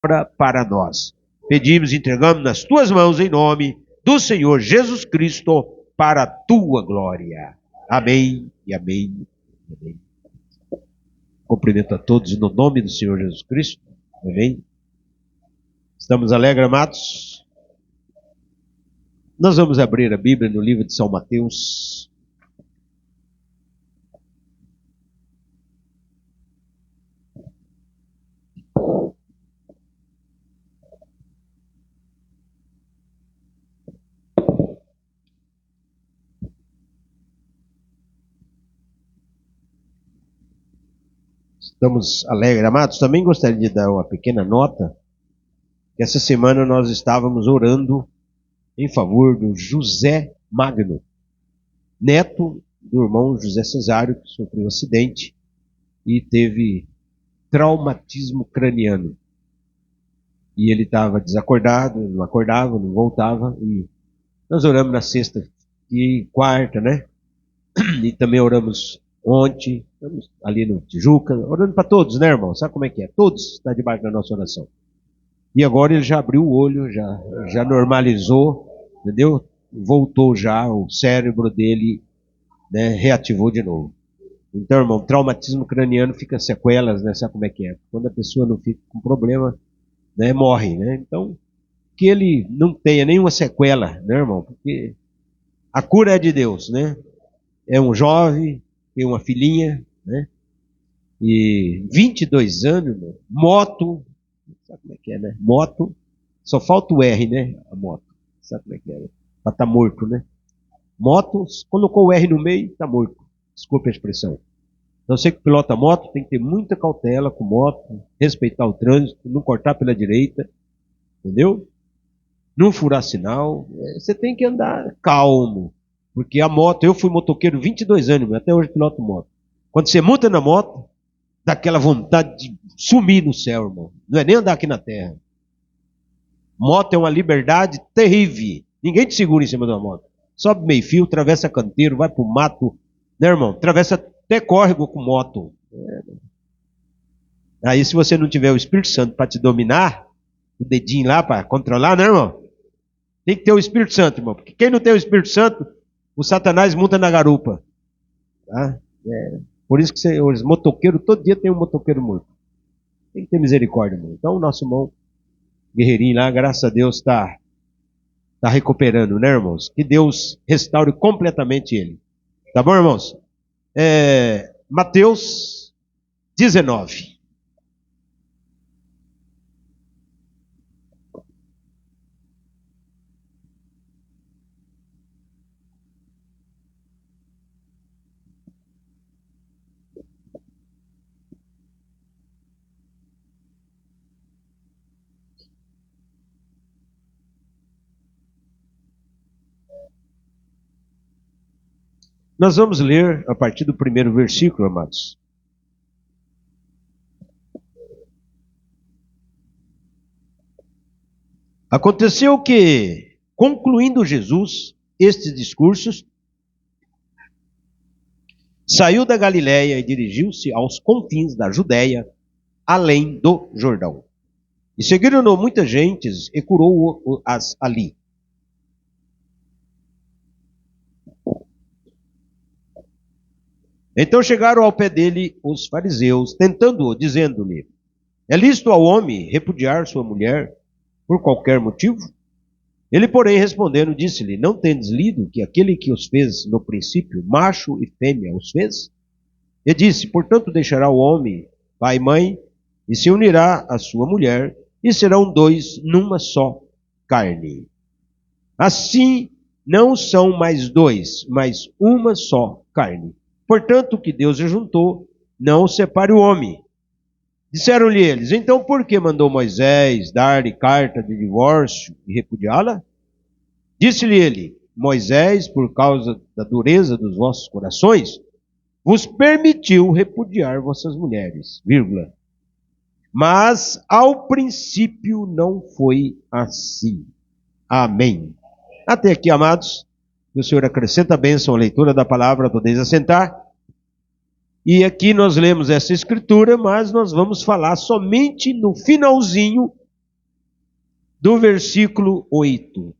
para nós. Pedimos e entregamos nas tuas mãos em nome do Senhor Jesus Cristo para a tua glória. Amém e amém. Amém. Cumprimento a todos no nome do Senhor Jesus Cristo. Amém. Estamos alegres, amados? Nós vamos abrir a Bíblia no livro de São Mateus. Estamos alegres, amados. Também gostaria de dar uma pequena nota. Que essa semana nós estávamos orando em favor do José Magno, neto do irmão José Cesário, que sofreu um acidente e teve traumatismo craniano. E ele estava desacordado, não acordava, não voltava. E nós oramos na sexta e quarta, né? E também oramos ontem, estamos ali no Tijuca, orando para todos, né, irmão? Sabe como é que é? Todos estão debaixo da nossa oração. E agora ele já abriu o olho, já normalizou, entendeu? Voltou já, o cérebro dele, né, reativou de novo. Então, irmão, traumatismo craniano fica sequelas, né? Sabe como é que é? Quando a pessoa não fica com problema, né, morre, né? Então, que ele não tenha nenhuma sequela, né, irmão? Porque a cura é de Deus, né? É um jovem, tem uma filhinha, né? E 22 anos, irmão, moto, sabe como é que é, né? Moto, só falta o R, né? A moto, sabe como é que é? Pra tá morto, né? Moto, colocou o R no meio, tá morto. Desculpa a expressão. Então, você que pilota moto tem que ter muita cautela com moto, respeitar o trânsito, não cortar pela direita, entendeu? Não furar sinal. Você tem que andar calmo. Porque a moto, eu fui motoqueiro 22 anos, até hoje piloto moto. Quando você monta na moto, dá aquela vontade de sumir no céu, irmão. Não é nem andar aqui na terra. Moto é uma liberdade terrível. Ninguém te segura em cima de uma moto. Sobe meio fio, atravessa canteiro, vai pro mato, né, irmão? Atravessa até córrego com moto. Aí se você não tiver o Espírito Santo para te dominar, o dedinho lá para controlar, né, irmão? Tem que ter o Espírito Santo, irmão. Porque quem não tem o Espírito Santo, o Satanás monta na garupa. Tá? Por isso que os motoqueiros, todo dia tem um motoqueiro morto. Tem que ter misericórdia, irmão. Então o nosso irmão guerreirinho lá, graças a Deus, está recuperando, né, irmãos? Que Deus restaure completamente ele. Tá bom, irmãos? Mateus 19. Nós vamos ler a partir do primeiro versículo, amados. Aconteceu que, concluindo Jesus estes discursos, saiu da Galiléia e dirigiu-se aos confins da Judéia, além do Jordão. E seguiram-no muitas gentes e curou-as ali. Então chegaram ao pé dele os fariseus, tentando-o, dizendo-lhe: é lícito ao homem repudiar sua mulher por qualquer motivo? Ele, porém, respondendo, disse-lhe: não tendes lido que aquele que os fez no princípio, macho e fêmea os fez? E disse: portanto deixará o homem pai e mãe, e se unirá à sua mulher, e serão dois numa só carne. Assim não são mais dois, mas uma só carne. Portanto, o que Deus juntou, não o separe o homem. Disseram-lhe eles: então por que mandou Moisés dar-lhe carta de divórcio e repudiá-la? Disse-lhe ele: Moisés, por causa da dureza dos vossos corações, vos permitiu repudiar vossas mulheres, vírgula. Mas ao princípio não foi assim. Amém. Até aqui, amados, que o Senhor acrescenta a bênção à leitura da palavra, podeis assentar. E aqui nós lemos essa escritura, mas nós vamos falar somente no finalzinho do versículo 8.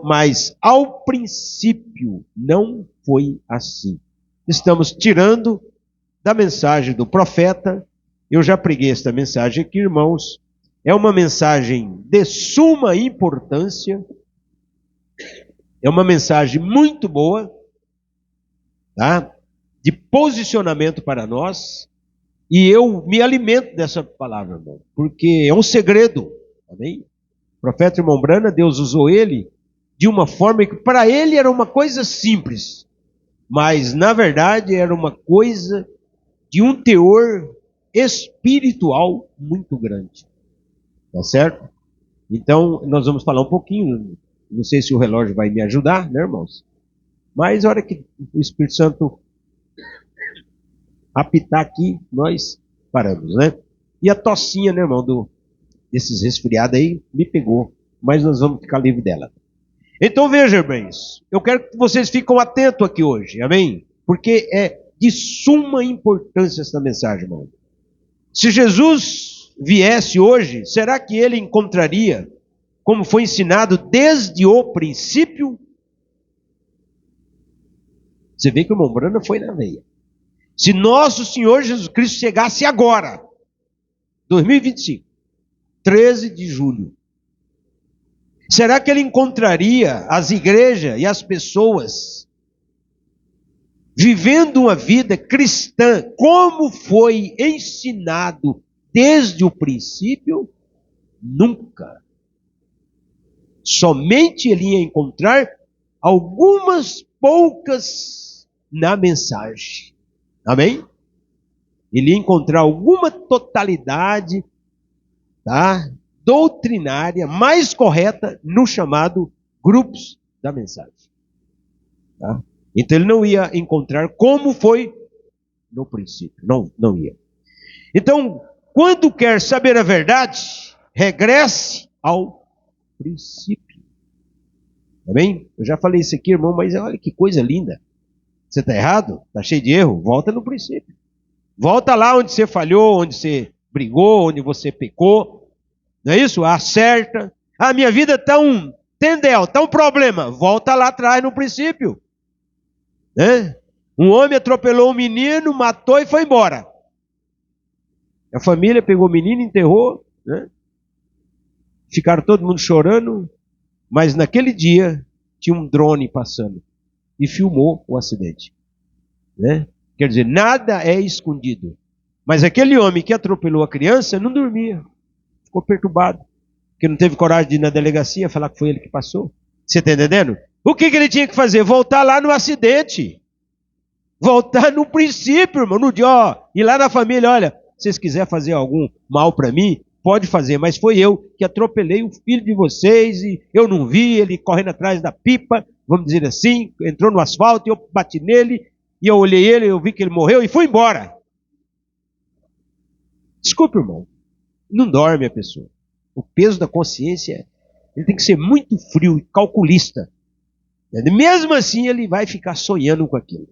Mas ao princípio não foi assim. Estamos tirando da mensagem do profeta. Eu já preguei esta mensagem aqui, irmãos. É uma mensagem de suma importância. É uma mensagem muito boa, tá? De posicionamento para nós. E eu me alimento dessa palavra, irmão, porque é um segredo. Amém? O profeta irmão Brana, Deus usou ele de uma forma que para ele era uma coisa simples, mas na verdade era uma coisa de um teor espiritual muito grande. Tá certo? Então, nós vamos falar um pouquinho, não sei se o relógio vai me ajudar, né, irmãos? Mas a hora que o Espírito Santo apitar aqui, nós paramos, né? E a tossinha, né, irmão, desses resfriados aí, me pegou. Mas nós vamos ficar livre dela. Então veja, irmãos, eu quero que vocês fiquem atentos aqui hoje, amém? Porque é de suma importância essa mensagem, irmão. Se Jesus viesse hoje, será que ele encontraria, como foi ensinado desde o princípio? Você vê que o irmão Brana foi na veia. Se nosso Senhor Jesus Cristo chegasse agora, 2025, 13 de julho, será que ele encontraria as igrejas e as pessoas vivendo uma vida cristã como foi ensinado desde o princípio? Nunca. Somente ele ia encontrar algumas poucas na mensagem. Amém? Ele ia encontrar alguma totalidade, tá, doutrinária mais correta no chamado grupos da mensagem. Tá? Então ele não ia encontrar como foi no princípio. Não ia. Então, quando quer saber a verdade, regresse ao princípio. Amém? Eu já falei isso aqui, irmão, mas olha que coisa linda. Você está errado? Está cheio de erro? Volta no princípio. Volta lá onde você falhou, onde você brigou, onde você pecou. Não é isso? Acerta. A minha vida está um tendel, está um problema. Volta lá atrás no princípio. Né? Um homem atropelou um menino, matou e foi embora. A família pegou o menino, enterrou, né? Ficaram todo mundo chorando, mas naquele dia tinha um drone passando e filmou o acidente. Né? Quer dizer, nada é escondido. Mas aquele homem que atropelou a criança não dormia. Ficou perturbado. Porque não teve coragem de ir na delegacia falar que foi ele que passou. Você está entendendo? O que ele tinha que fazer? Voltar lá no acidente. Voltar no princípio, irmão. No dia, ó, ir lá na família, olha, se vocês quiserem fazer algum mal para mim, pode fazer. Mas foi eu que atropelei o filho de vocês e eu não vi ele correndo atrás da pipa, vamos dizer assim, entrou no asfalto e eu bati nele e eu olhei ele, eu vi que ele morreu e fui embora. Desculpe, irmão. Não dorme a pessoa. O peso da consciência, ele tem que ser muito frio e calculista. Mesmo assim, ele vai ficar sonhando com aquilo.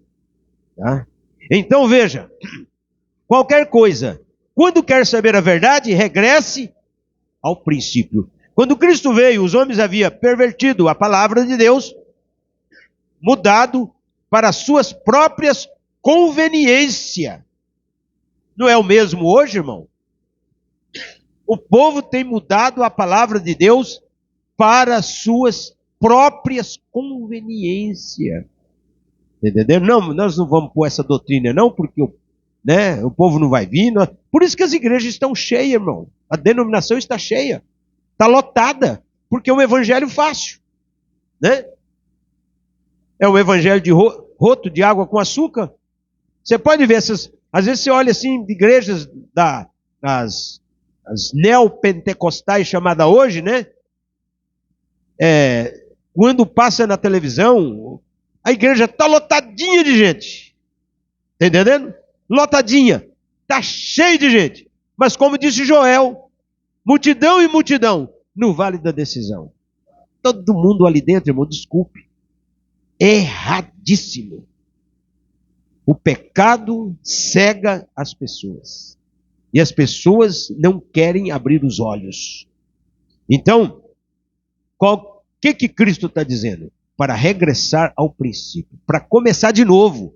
Tá? Então, veja. Qualquer coisa. Quando quer saber a verdade, regresse ao princípio. Quando Cristo veio, os homens haviam pervertido a palavra de Deus, mudado para suas próprias conveniências. Não é o mesmo hoje, irmão? O povo tem mudado a palavra de Deus para suas próprias conveniências. Entendeu? Não, nós não vamos pôr essa doutrina não, porque o povo não vai vir. Por isso que as igrejas estão cheias, irmão. A denominação está cheia. Está lotada. Porque é um evangelho fácil. Né? É um evangelho de roto de água com açúcar. Você pode ver essas... Às vezes você olha assim, de igrejas as neopentecostais chamadas hoje, né? Quando passa na televisão, a igreja está lotadinha de gente. Está entendendo? Lotadinha. Está cheio de gente. Mas como disse Joel, multidão e multidão no vale da decisão. Todo mundo ali dentro, irmão, desculpe. Erradíssimo. O pecado cega as pessoas. E as pessoas não querem abrir os olhos. Então, O que Cristo está dizendo? Para regressar ao princípio, para começar de novo.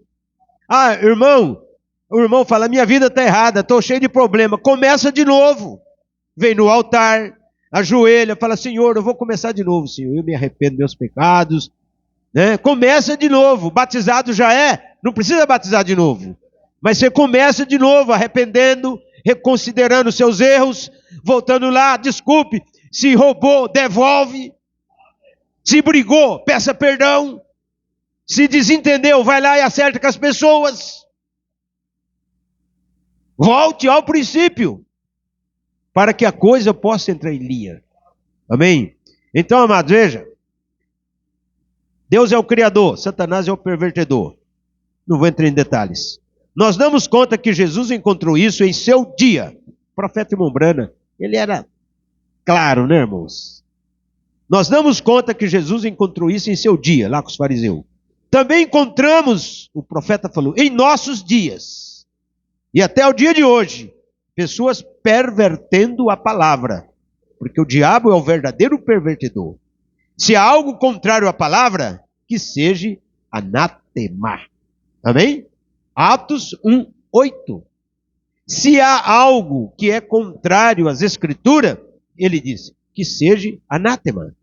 Ah, irmão, o irmão fala, minha vida está errada, estou cheio de problema. Começa de novo. Vem no altar, ajoelha, fala, Senhor, eu vou começar de novo, Senhor. Eu me arrependo dos meus pecados. Né? Começa de novo. Batizado já é, não precisa batizar de novo. Mas você começa de novo, arrependendo, reconsiderando seus erros, voltando lá, desculpe. Se roubou, devolve. Se brigou, peça perdão. Se desentendeu, vai lá e acerta com as pessoas. Volte ao princípio, para que a coisa possa entrar em linha. Amém? Então, amados, veja. Deus é o Criador, Satanás é o pervertedor. Não vou entrar em detalhes. Nós damos conta que Jesus encontrou isso em seu dia. O profeta irmão Brana, ele era claro, né, irmãos? Nós damos conta que Jesus encontrou isso em seu dia, lá com os fariseus. Também encontramos, o profeta falou, em nossos dias. E até o dia de hoje, pessoas pervertendo a palavra. Porque o diabo é o verdadeiro pervertedor. Se há algo contrário à palavra, que seja anátema. Amém? Atos 1:8. Se há algo que é contrário às escrituras, ele diz, que seja anátema.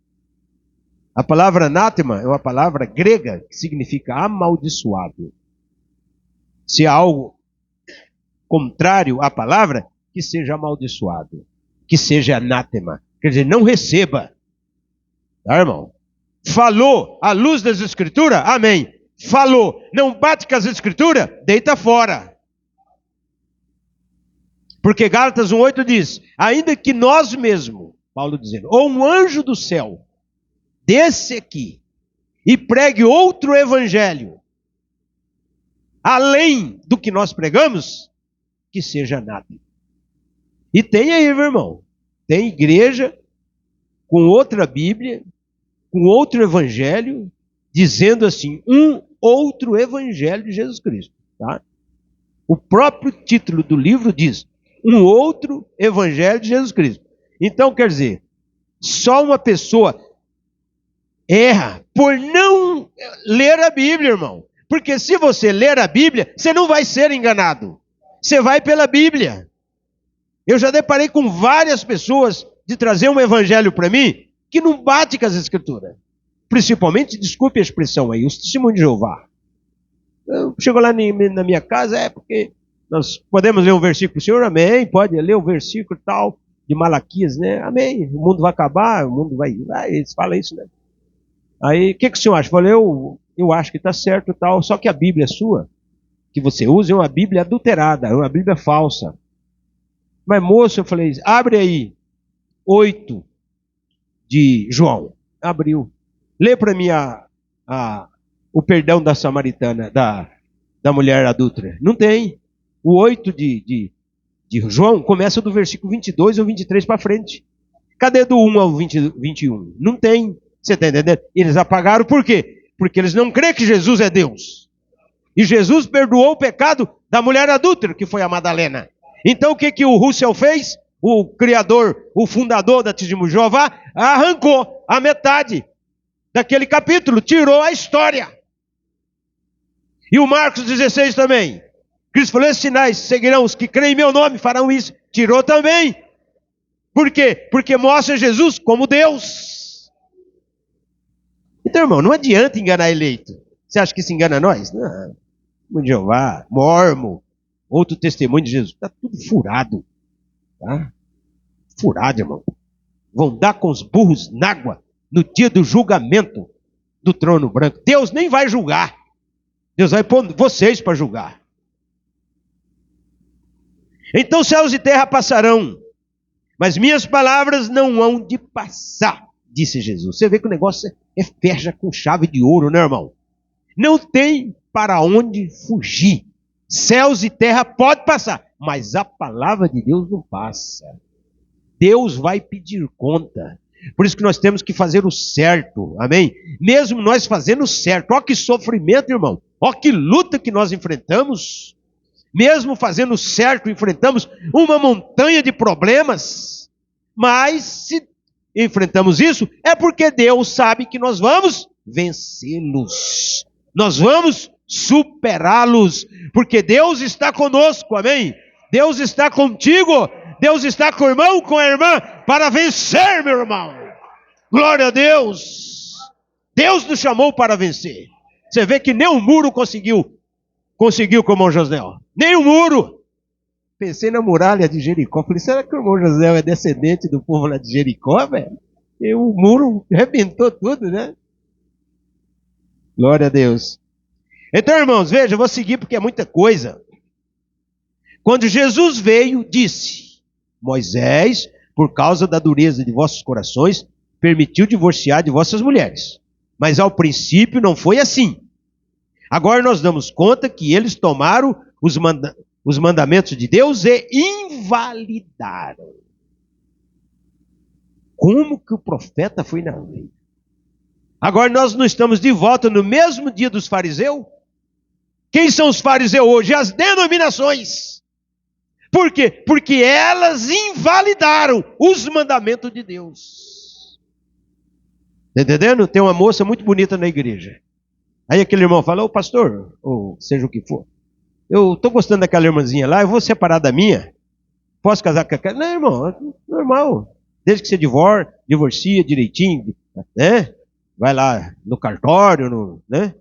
A palavra anátema é uma palavra grega que significa amaldiçoado. Se há algo contrário à palavra, que seja amaldiçoado. Que seja anátema. Quer dizer, não receba. Tá, irmão? Falou à luz das escrituras? Amém. Falou, não bate com as escrituras? Deita fora. Porque Gálatas 1:8 diz, ainda que nós mesmos, Paulo dizendo, ou um anjo do céu, desce aqui e pregue outro evangelho, além do que nós pregamos, que seja nada. E tem aí, meu irmão, tem igreja com outra Bíblia, com outro evangelho, dizendo assim, um outro evangelho de Jesus Cristo. Tá? O próprio título do livro diz, um outro evangelho de Jesus Cristo. Então, quer dizer, só uma pessoa erra por não ler a Bíblia, irmão. Porque se você ler a Bíblia, você não vai ser enganado. Você vai pela Bíblia. Eu já deparei com várias pessoas de trazer um evangelho para mim que não bate com as escrituras. Principalmente, desculpe a expressão aí, os testemunhos de Jeová. Chegou lá na minha casa, porque nós podemos ler um versículo, Senhor, amém, pode ler o versículo tal, de Malaquias, né? Amém, o mundo vai acabar, o mundo vai... eles falam isso, né? Aí, o que o senhor acha? Eu falei, eu acho que está certo e tal, só que a Bíblia sua, que você usa, é uma Bíblia adulterada, é uma Bíblia falsa. Mas, moço, eu falei, abre aí, 8 de João. Abriu. Lê para mim o perdão da samaritana, da mulher adúltera. Não tem. O 8 de João começa do versículo 22 ou 23 para frente. Cadê do 1 ao 21? Não tem. Você está entendendo? Eles apagaram por quê? Porque eles não creem que Jesus é Deus. E Jesus perdoou o pecado da mulher adúltera, que foi a Madalena. Então o que o Russell fez? O criador, o fundador da Testemunho de Jeová, arrancou a metade daquele capítulo, tirou a história. E o Marcos 16 também. Cristo falou, esses sinais seguirão os que creem em meu nome, farão isso. Tirou também. Por quê? Porque mostra Jesus como Deus. Então, irmão, não adianta enganar eleito. Você acha que isso engana nós? Não. Testemunho de Jeová, Mormon, outro testemunho de Jesus. Está tudo furado. Tá? Furado, irmão. Vão dar com os burros na água no dia do julgamento do trono branco. Deus nem vai julgar. Deus vai pôr vocês para julgar. Então céus e terra passarão, mas minhas palavras não hão de passar, disse Jesus. Você vê que o negócio é fecha com chave de ouro, né, irmão? Não tem para onde fugir. Céus e terra pode passar, mas a palavra de Deus não passa. Deus vai pedir conta. Por isso que nós temos que fazer o certo, amém? Mesmo nós fazendo o certo, ó que sofrimento, irmão, ó que luta que nós enfrentamos. Mesmo fazendo o certo, enfrentamos uma montanha de problemas. Mas se enfrentamos isso, é porque Deus sabe que nós vamos vencê-los. Nós vamos superá-los, porque Deus está conosco, amém? Deus está contigo, Deus está com o irmão, com a irmã, para vencer, meu irmão. Glória a Deus. Deus nos chamou para vencer. Você vê que nem o muro conseguiu com o irmão José. Nem o muro. Pensei na muralha de Jericó. Falei, será que o irmão José é descendente do povo lá de Jericó, velho? E o muro arrebentou tudo, né? Glória a Deus. Então, irmãos, veja, eu vou seguir porque é muita coisa. Quando Jesus veio, disse: Moisés, por causa da dureza de vossos corações, permitiu divorciar de vossas mulheres. Mas ao princípio não foi assim. Agora nós damos conta que eles tomaram os mandamentos de Deus e invalidaram. Como que o profeta foi na lei? Agora nós não estamos de volta no mesmo dia dos fariseus? Quem são os fariseus hoje? As denominações. Por quê? Porque elas invalidaram os mandamentos de Deus. Está entendendo? Tem uma moça muito bonita na igreja. Aí aquele irmão fala, ô pastor, ou seja o que for, eu estou gostando daquela irmãzinha lá, eu vou separar da minha. Posso casar com aquela? Não, irmão, é normal. Desde que você divorcia direitinho, né? Vai lá no cartório, né?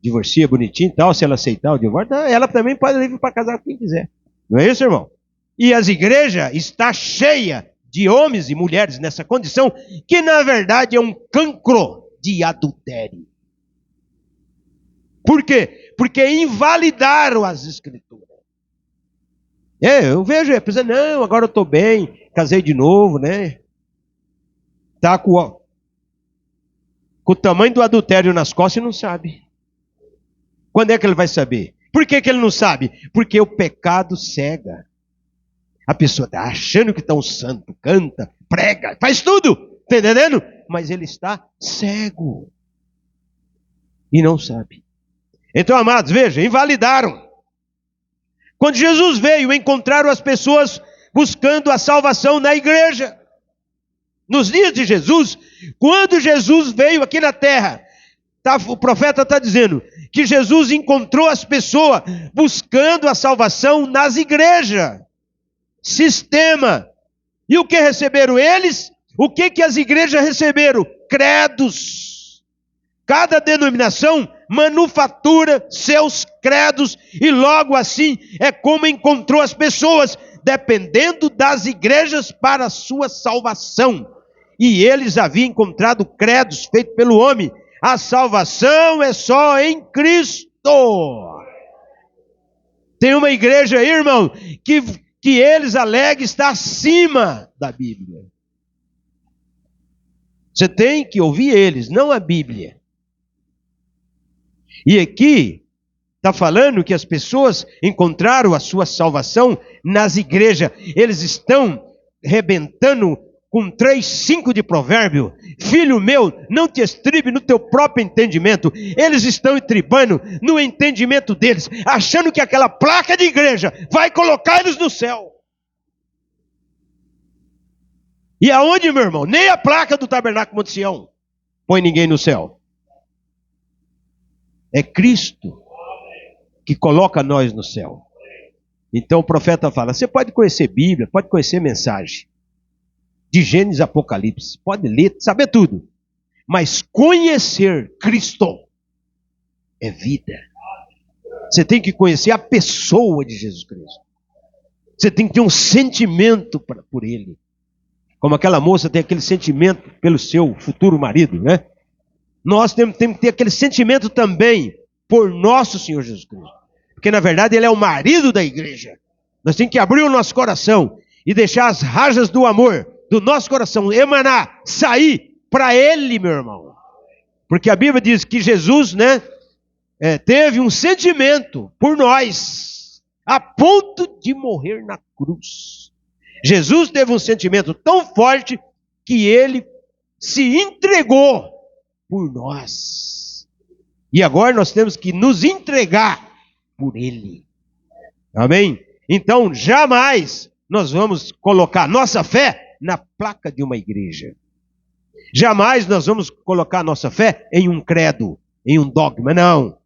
Divorcia bonitinho e tal, se ela aceitar o divórcio, ela também pode ir para casar com quem quiser. Não é isso, irmão? E as igrejas estão cheias de homens e mulheres nessa condição, que na verdade é um cancro de adultério. Por quê? Porque invalidaram as escrituras. Eu vejo, pensando, não, agora eu estou bem, casei de novo, né? Está com o tamanho do adultério nas costas e não sabe. Quando é que ele vai saber? Por que ele não sabe? Porque o pecado cega. A pessoa está achando que está um santo, canta, prega, faz tudo, está entendendo? Mas ele está cego. E não sabe. Então, amados, veja, invalidaram. Quando Jesus veio, encontraram as pessoas buscando a salvação na igreja. Nos dias de Jesus, quando Jesus veio aqui na terra, o profeta está dizendo que Jesus encontrou as pessoas buscando a salvação nas igrejas. Sistema. E o que receberam eles? O que as igrejas receberam? Credos. Cada denominação manufatura seus credos e logo assim é como encontrou as pessoas, dependendo das igrejas para a sua salvação. E eles haviam encontrado credos feitos pelo homem. A salvação é só em Cristo. Tem uma igreja aí, irmão, que eles alegam estar acima da Bíblia. Você tem que ouvir eles, não a Bíblia. E aqui está falando que as pessoas encontraram a sua salvação nas igrejas. Eles estão rebentando com 3:5 de provérbio. Filho meu, não te estribe no teu próprio entendimento. Eles estão estribando no entendimento deles, achando que aquela placa de igreja vai colocar eles no céu. E aonde, meu irmão? Nem a placa do Tabernáculo Monte Sião põe ninguém no céu. É Cristo que coloca nós no céu. Então o profeta fala, você pode conhecer Bíblia, pode conhecer mensagem, de Gênesis a Apocalipse, pode ler, saber tudo. Mas conhecer Cristo é vida. Você tem que conhecer a pessoa de Jesus Cristo. Você tem que ter um sentimento por Ele. Como aquela moça tem aquele sentimento pelo seu futuro marido, né? Nós temos que ter aquele sentimento também por nosso Senhor Jesus Cristo. Porque na verdade Ele é o marido da igreja. Nós temos que abrir o nosso coração e deixar as rajas do amor do nosso coração emanar, sair para Ele, meu irmão. Porque a Bíblia diz que Jesus, né, teve um sentimento por nós, a ponto de morrer na cruz. Jesus teve um sentimento tão forte que Ele se entregou por nós. E agora nós temos que nos entregar por Ele. Amém? Então, jamais nós vamos colocar nossa fé na placa de uma igreja. Jamais nós vamos colocar a nossa fé em um credo, em um dogma, não.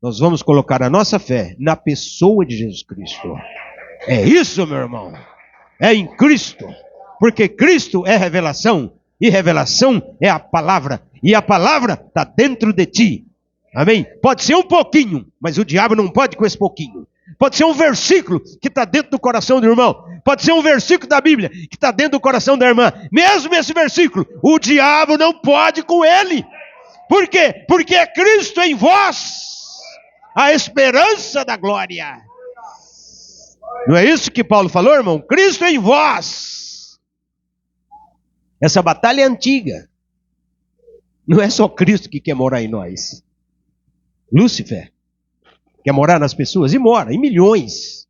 Nós vamos colocar a nossa fé na pessoa de Jesus Cristo. É isso, meu irmão. É em Cristo. Porque Cristo é revelação. E revelação é a palavra. E a palavra está dentro de ti. Amém? Pode ser um pouquinho, mas o diabo não pode com esse pouquinho. Pode ser um versículo que está dentro do coração do irmão. Pode ser um versículo da Bíblia que está dentro do coração da irmã. Mesmo esse versículo, o diabo não pode com ele. Por quê? Porque é Cristo em vós, a esperança da glória. Não é isso que Paulo falou, irmão? Cristo em vós. Essa batalha é antiga. Não é só Cristo que quer morar em nós. Lúcifer quer morar nas pessoas e mora em milhões.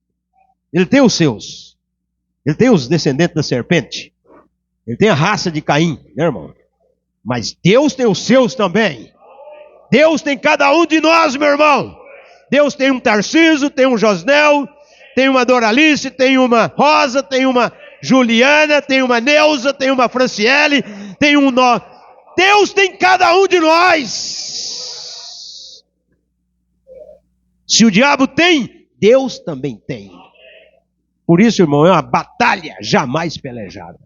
Ele tem os seus. Ele tem os descendentes da serpente. Ele tem a raça de Caim, né, irmão? Mas Deus tem os seus também. Deus tem cada um de nós, meu irmão. Deus tem um Tarciso, tem um Josnel, tem uma Doralice, tem uma Rosa, tem uma Juliana, tem uma Neuza, tem uma Franciele, tem um nó. Deus tem cada um de nós. Se o diabo tem, Deus também tem. Por isso, irmão, é uma batalha jamais pelejada.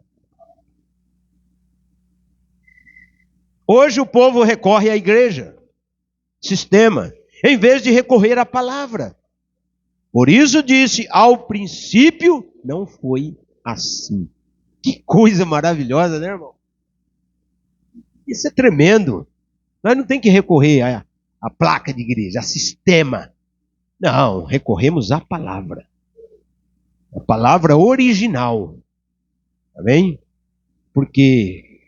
Hoje o povo recorre à igreja, sistema, em vez de recorrer à palavra. Por isso disse, ao princípio não foi assim. Que coisa maravilhosa, né, irmão? Isso é tremendo. Nós não temos que recorrer à placa de igreja, a sistema. Não, recorremos à palavra. A palavra original. Amém? Porque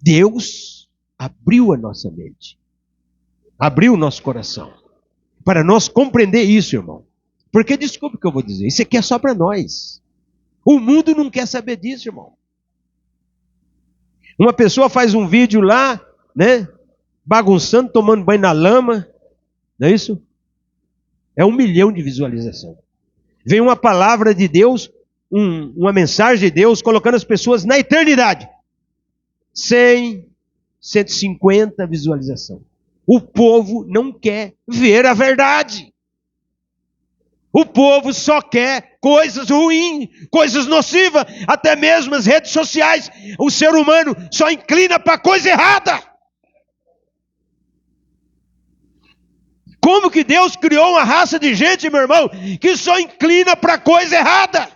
Deus abriu a nossa mente. Abriu o nosso coração. Para nós compreender isso, irmão. Porque, desculpe o que eu vou dizer, isso aqui é só para nós. O mundo não quer saber disso, irmão. Uma pessoa faz um vídeo lá, né? Bagunçando, tomando banho na lama. Não é isso? É 1 milhão de visualização. Vem uma palavra de Deus, uma mensagem de Deus, colocando as pessoas na eternidade. 100, 150 visualização. O povo não quer ver a verdade. O povo só quer coisas ruins, coisas nocivas, até mesmo as redes sociais. O ser humano só inclina para a coisa errada. Como que Deus criou uma raça de gente, meu irmão, que só inclina para a coisa errada?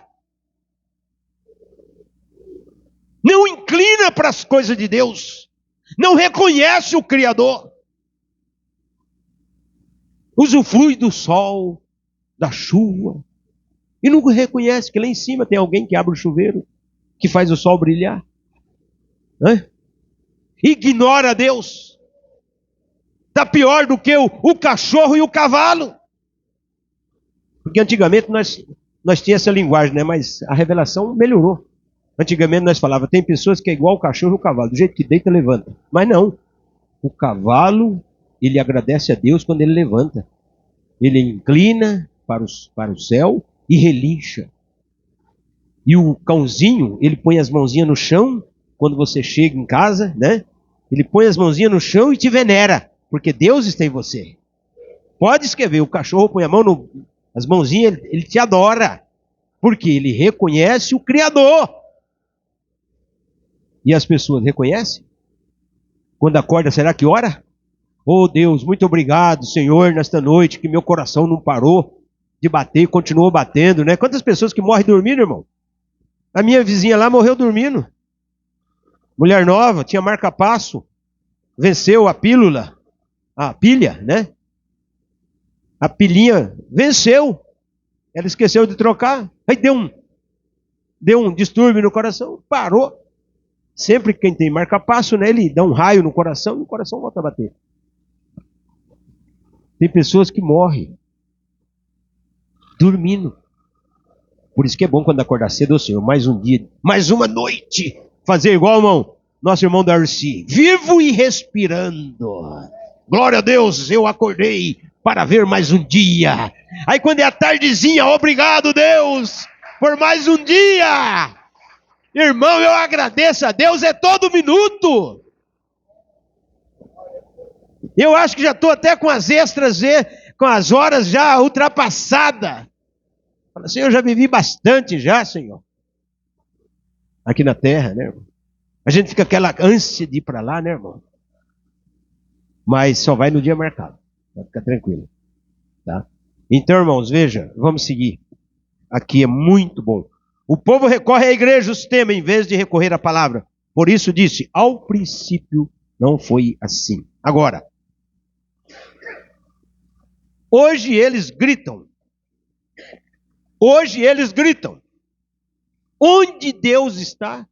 Não inclina para as coisas de Deus. Não reconhece o Criador. Usufrui do sol, da chuva. E não reconhece que lá em cima tem alguém que abre o chuveiro, que faz o sol brilhar. Ignora Deus. Está pior do que o cachorro e o cavalo. Porque antigamente nós tínhamos essa linguagem, né? Mas a revelação melhorou. Antigamente nós falávamos, tem pessoas que é igual o cachorro e o cavalo, do jeito que deita, levanta. Mas não. O cavalo, ele agradece a Deus quando ele levanta. Ele inclina para o céu e relincha. E o cãozinho, ele põe as mãozinhas no chão, quando você chega em casa, né? Ele põe as mãozinhas no chão e te venera. Porque Deus está em você. Pode escrever, o cachorro põe a mão as mãozinhas, ele te adora. Porque ele reconhece o Criador. E as pessoas reconhecem? Quando acorda, será que ora? Oh Deus, muito obrigado, Senhor, nesta noite, que meu coração não parou de bater, continuou batendo, né? Quantas pessoas que morrem dormindo, irmão? A minha vizinha lá morreu dormindo. Mulher nova, tinha marca-passo, venceu a pílula. A pilha, né? A pilhinha venceu. Ela esqueceu de trocar. Aí deu um distúrbio no coração. Parou. Sempre que quem tem marca-passo, né? Ele dá um raio no coração e o coração volta a bater. Tem pessoas que morrem dormindo. Por isso que é bom quando acordar cedo, Senhor, mais um dia, mais uma noite. Fazer igual, irmão, nosso irmão Darcy. Vivo e respirando. Glória a Deus, eu acordei para ver mais um dia. Aí quando é a tardezinha, obrigado Deus, por mais um dia. Irmão, eu agradeço a Deus, é todo minuto. Eu acho que já estou até com as extras, com as horas já ultrapassadas. Fala assim, eu já vivi bastante já, Senhor. Aqui na terra, né, irmão? A gente fica aquela ânsia de ir para lá, né, irmão? Mas só vai no dia marcado. Vai ficar tranquilo. Tá? Então, irmãos, veja, vamos seguir. Aqui é muito bom. O povo recorre à igreja, os temas, em vez de recorrer à palavra. Por isso disse, ao princípio não foi assim. Agora, hoje eles gritam. Hoje eles gritam. Onde Deus está?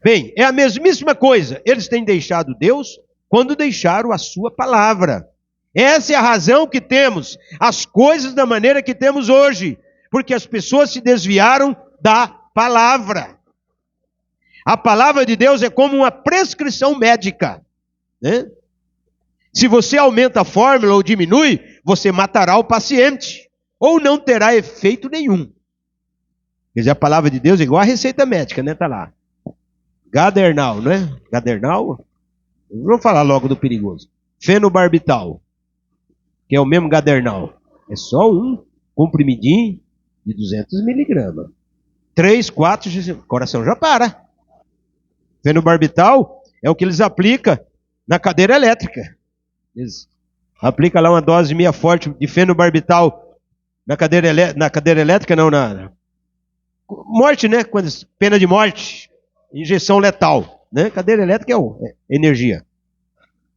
Bem, é a mesmíssima coisa. Eles têm deixado Deus quando deixaram a sua palavra. Essa é a razão que temos as coisas da maneira que temos hoje. Porque as pessoas se desviaram da palavra. A palavra de Deus é como uma prescrição médica, né? Se você aumenta a fórmula ou diminui, você matará o paciente. Ou não terá efeito nenhum. Quer dizer, a palavra de Deus é igual a receita médica, né? Está lá. Gadernal, né? Gadernal? Vamos falar logo do perigoso. Fenobarbital, que é o mesmo Gadernal. É só um comprimidinho de 200 miligramas. 3, 4, o coração já para. Fenobarbital é o que eles aplicam na cadeira elétrica. Eles aplicam lá uma dose meia forte de fenobarbital na cadeira elétrica, não, na morte, né? Pena de morte. Injeção letal, né? Cadeira elétrica é energia.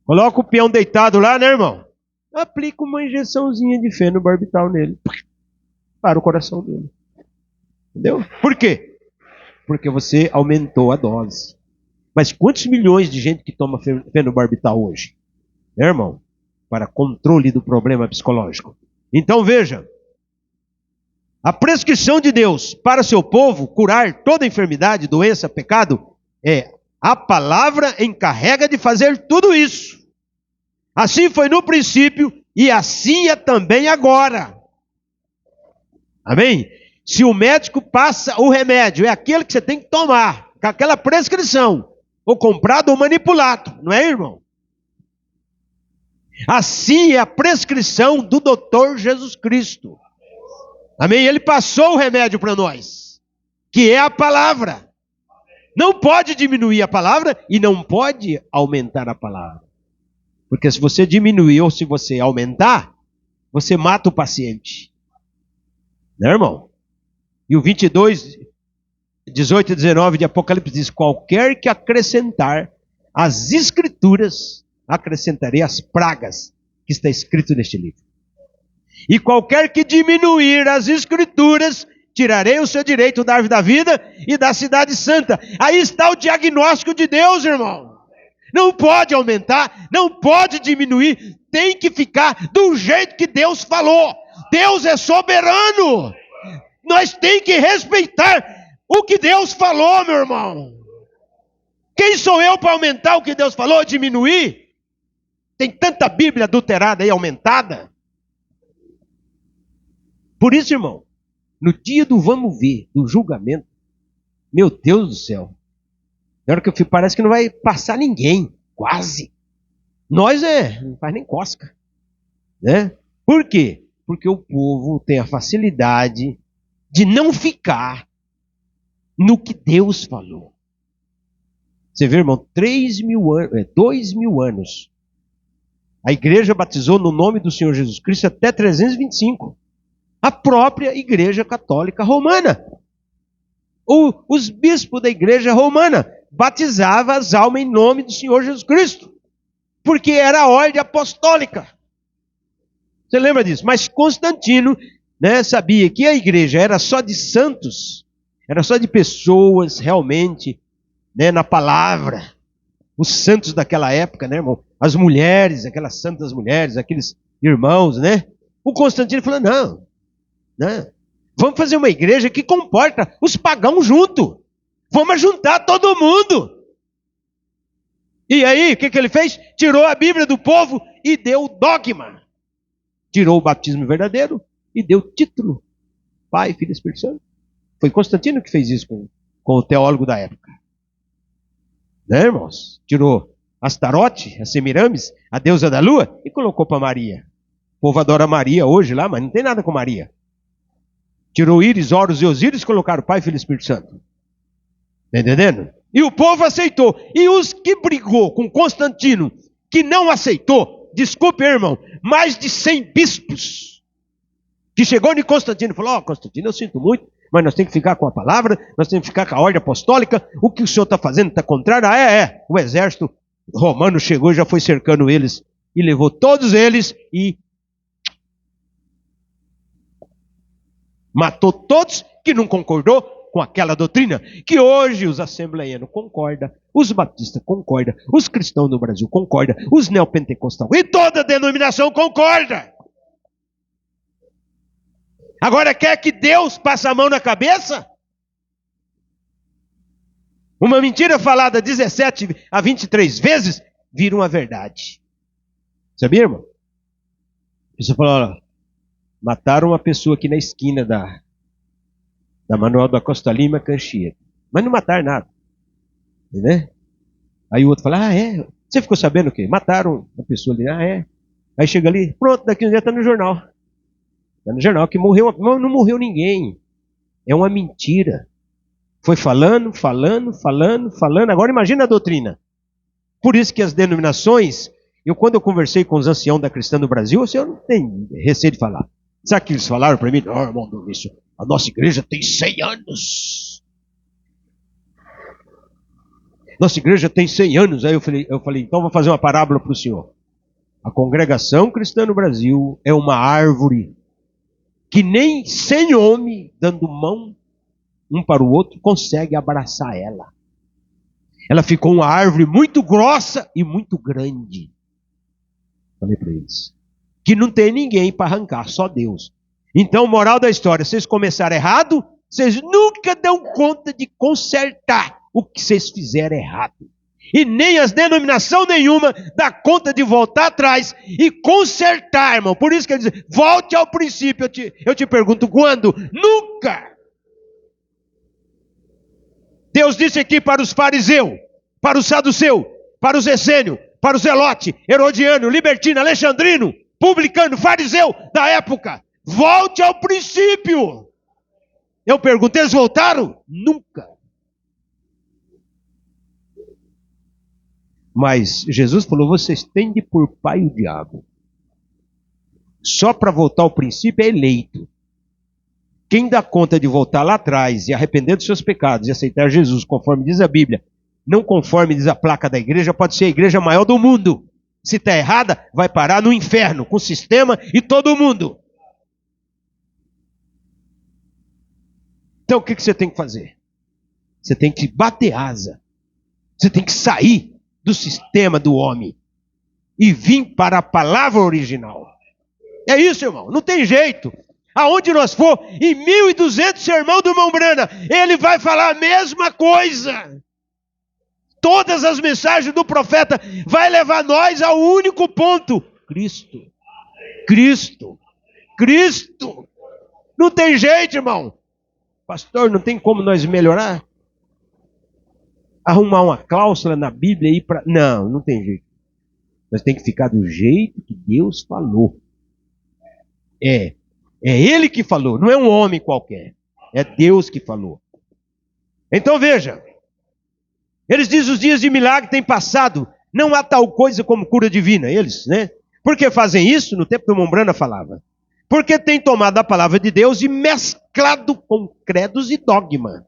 Coloca o peão deitado lá, né, irmão? Aplica uma injeçãozinha de fenobarbital nele. Para o coração dele. Entendeu? Por quê? Porque você aumentou a dose. Mas quantos milhões de gente que toma fenobarbital hoje? Né, irmão? Para controle do problema psicológico. Então veja. A prescrição de Deus para seu povo curar toda enfermidade, doença, pecado, a palavra encarrega de fazer tudo isso. Assim foi no princípio e assim é também agora. Amém? Se o médico passa o remédio, é aquele que você tem que tomar, com aquela prescrição, ou comprado ou manipulado, não é, irmão? Assim é a prescrição do doutor Jesus Cristo. Amém? Ele passou o remédio para nós, que é a palavra. Não pode diminuir a palavra e não pode aumentar a palavra. Porque se você diminuir ou se você aumentar, você mata o paciente. Né, irmão? E o 22, 18 e 19 de Apocalipse diz, qualquer que acrescentar as escrituras, acrescentarei as pragas que está escrito neste livro. E qualquer que diminuir as escrituras, tirarei o seu direito da árvore da vida e da cidade santa. Aí está o diagnóstico de Deus, irmão. Não pode aumentar, não pode diminuir, tem que ficar do jeito que Deus falou. Deus é soberano. Nós temos que respeitar o que Deus falou, meu irmão. Quem sou eu para aumentar o que Deus falou ou diminuir? Tem tanta Bíblia adulterada aí, aumentada. Por isso, irmão, no dia do vamos ver, do julgamento, meu Deus do céu, na hora que eu fico, parece que não vai passar ninguém, quase. Nós não faz nem cosca, né? Por quê? Porque o povo tem a facilidade de não ficar no que Deus falou. Você vê, irmão, 2.000 anos, a igreja batizou no nome do Senhor Jesus Cristo até 325. A própria igreja católica romana. Os bispos da igreja romana batizavam as almas em nome do Senhor Jesus Cristo. Porque era a ordem apostólica. Você lembra disso? Mas Constantino, né, sabia que a igreja era só de santos. Era só de pessoas realmente, né, na palavra. Os santos daquela época, né, irmão? As mulheres, aquelas santas mulheres, aqueles irmãos, né? O Constantino falou, não. Vamos fazer uma igreja que comporta os pagãos junto. Vamos juntar todo mundo. E aí, o que ele fez? Tirou a Bíblia do povo e deu dogma. Tirou o batismo verdadeiro e deu título. Pai, Filho e Espírito Santo. Foi Constantino que fez isso com o teólogo da época. Né, irmãos? Tirou Astarote, a Semiramis, a deusa da lua, e colocou para Maria. O povo adora Maria hoje lá, mas não tem nada com Maria. Tirou Íris, Horus e Osíris e colocaram Pai, Filho e Espírito Santo. Está entendendo? E o povo aceitou. E os que brigou com Constantino, que não aceitou, desculpe, irmão, mais de 100 bispos, que chegou em Constantino e falou, Constantino, eu sinto muito, mas nós temos que ficar com a palavra, nós temos que ficar com a ordem apostólica, o que o senhor está fazendo está contrário. O exército romano chegou e já foi cercando eles, e levou todos eles e matou todos que não concordou com aquela doutrina, que hoje os assembleianos concordam, os batistas concordam, os cristãos no Brasil concordam, os neopentecostais e toda a denominação concorda. Agora quer que Deus passe a mão na cabeça? Uma mentira falada 17 a 23 vezes vira uma verdade. Sabia, irmão? Você falou, mataram uma pessoa aqui na esquina da Manuel da Costa Lima, Canchia. Mas não mataram nada. Né? Aí o outro fala, é? Você ficou sabendo o quê? Mataram uma pessoa ali, é? Aí chega ali, pronto, daqui um dia está no jornal. Está no jornal que morreu, não morreu ninguém. É uma mentira. Foi falando. Agora imagina a doutrina. Por isso que as denominações, quando eu conversei com os anciãos da cristã do Brasil, eu não tenho receio de falar. Sabe o que eles falaram para mim? Irmão Domício, a nossa igreja tem 100 anos. Nossa igreja tem 100 anos. Aí eu falei, então vou fazer uma parábola para o senhor. A congregação cristã no Brasil é uma árvore que nem 100 homens dando mão um para o outro consegue abraçar ela. Ela ficou uma árvore muito grossa e muito grande. Falei para eles. Que não tem ninguém para arrancar, só Deus. Então, moral da história, vocês começaram errado, vocês nunca dão conta de consertar o que vocês fizeram errado. E nem as denominação nenhuma dá conta de voltar atrás e consertar, irmão. Por isso que ele diz, volte ao princípio. Eu te pergunto, quando? Nunca! Deus disse aqui para os fariseus, para os saduceus, para os essênios, para os zelote, herodiano, libertino, alexandrino, publicano, fariseu da época. Volte ao princípio. Eu pergunto, eles voltaram? Nunca. Mas Jesus falou, vocês têm de por pai o diabo. Só para voltar ao princípio é eleito. Quem dá conta de voltar lá atrás e arrepender dos seus pecados e aceitar Jesus, conforme diz a Bíblia, não conforme diz a placa da igreja, pode ser a igreja maior do mundo. Se está errada, vai parar no inferno, com o sistema e todo mundo. Então o que você tem que fazer? Você tem que bater asa. Você tem que sair do sistema do homem e vir para a palavra original. É isso, irmão. Não tem jeito. Aonde nós for, em 1.200 sermão do irmão Brana, ele vai falar a mesma coisa. Todas as mensagens do profeta vai levar nós ao único ponto. Cristo. Cristo. Cristo. Não tem jeito, irmão. Pastor, não tem como nós melhorar? Arrumar uma cláusula na Bíblia aí para... Não tem jeito. Nós temos que ficar do jeito que Deus falou. É Ele que falou, não é um homem qualquer. É Deus que falou. Então veja. Eles dizem os dias de milagre têm passado. Não há tal coisa como cura divina. Eles, né? Por que fazem isso? No tempo do Mombrana falava. Porque têm tomado a palavra de Deus e mesclado com credos e dogma.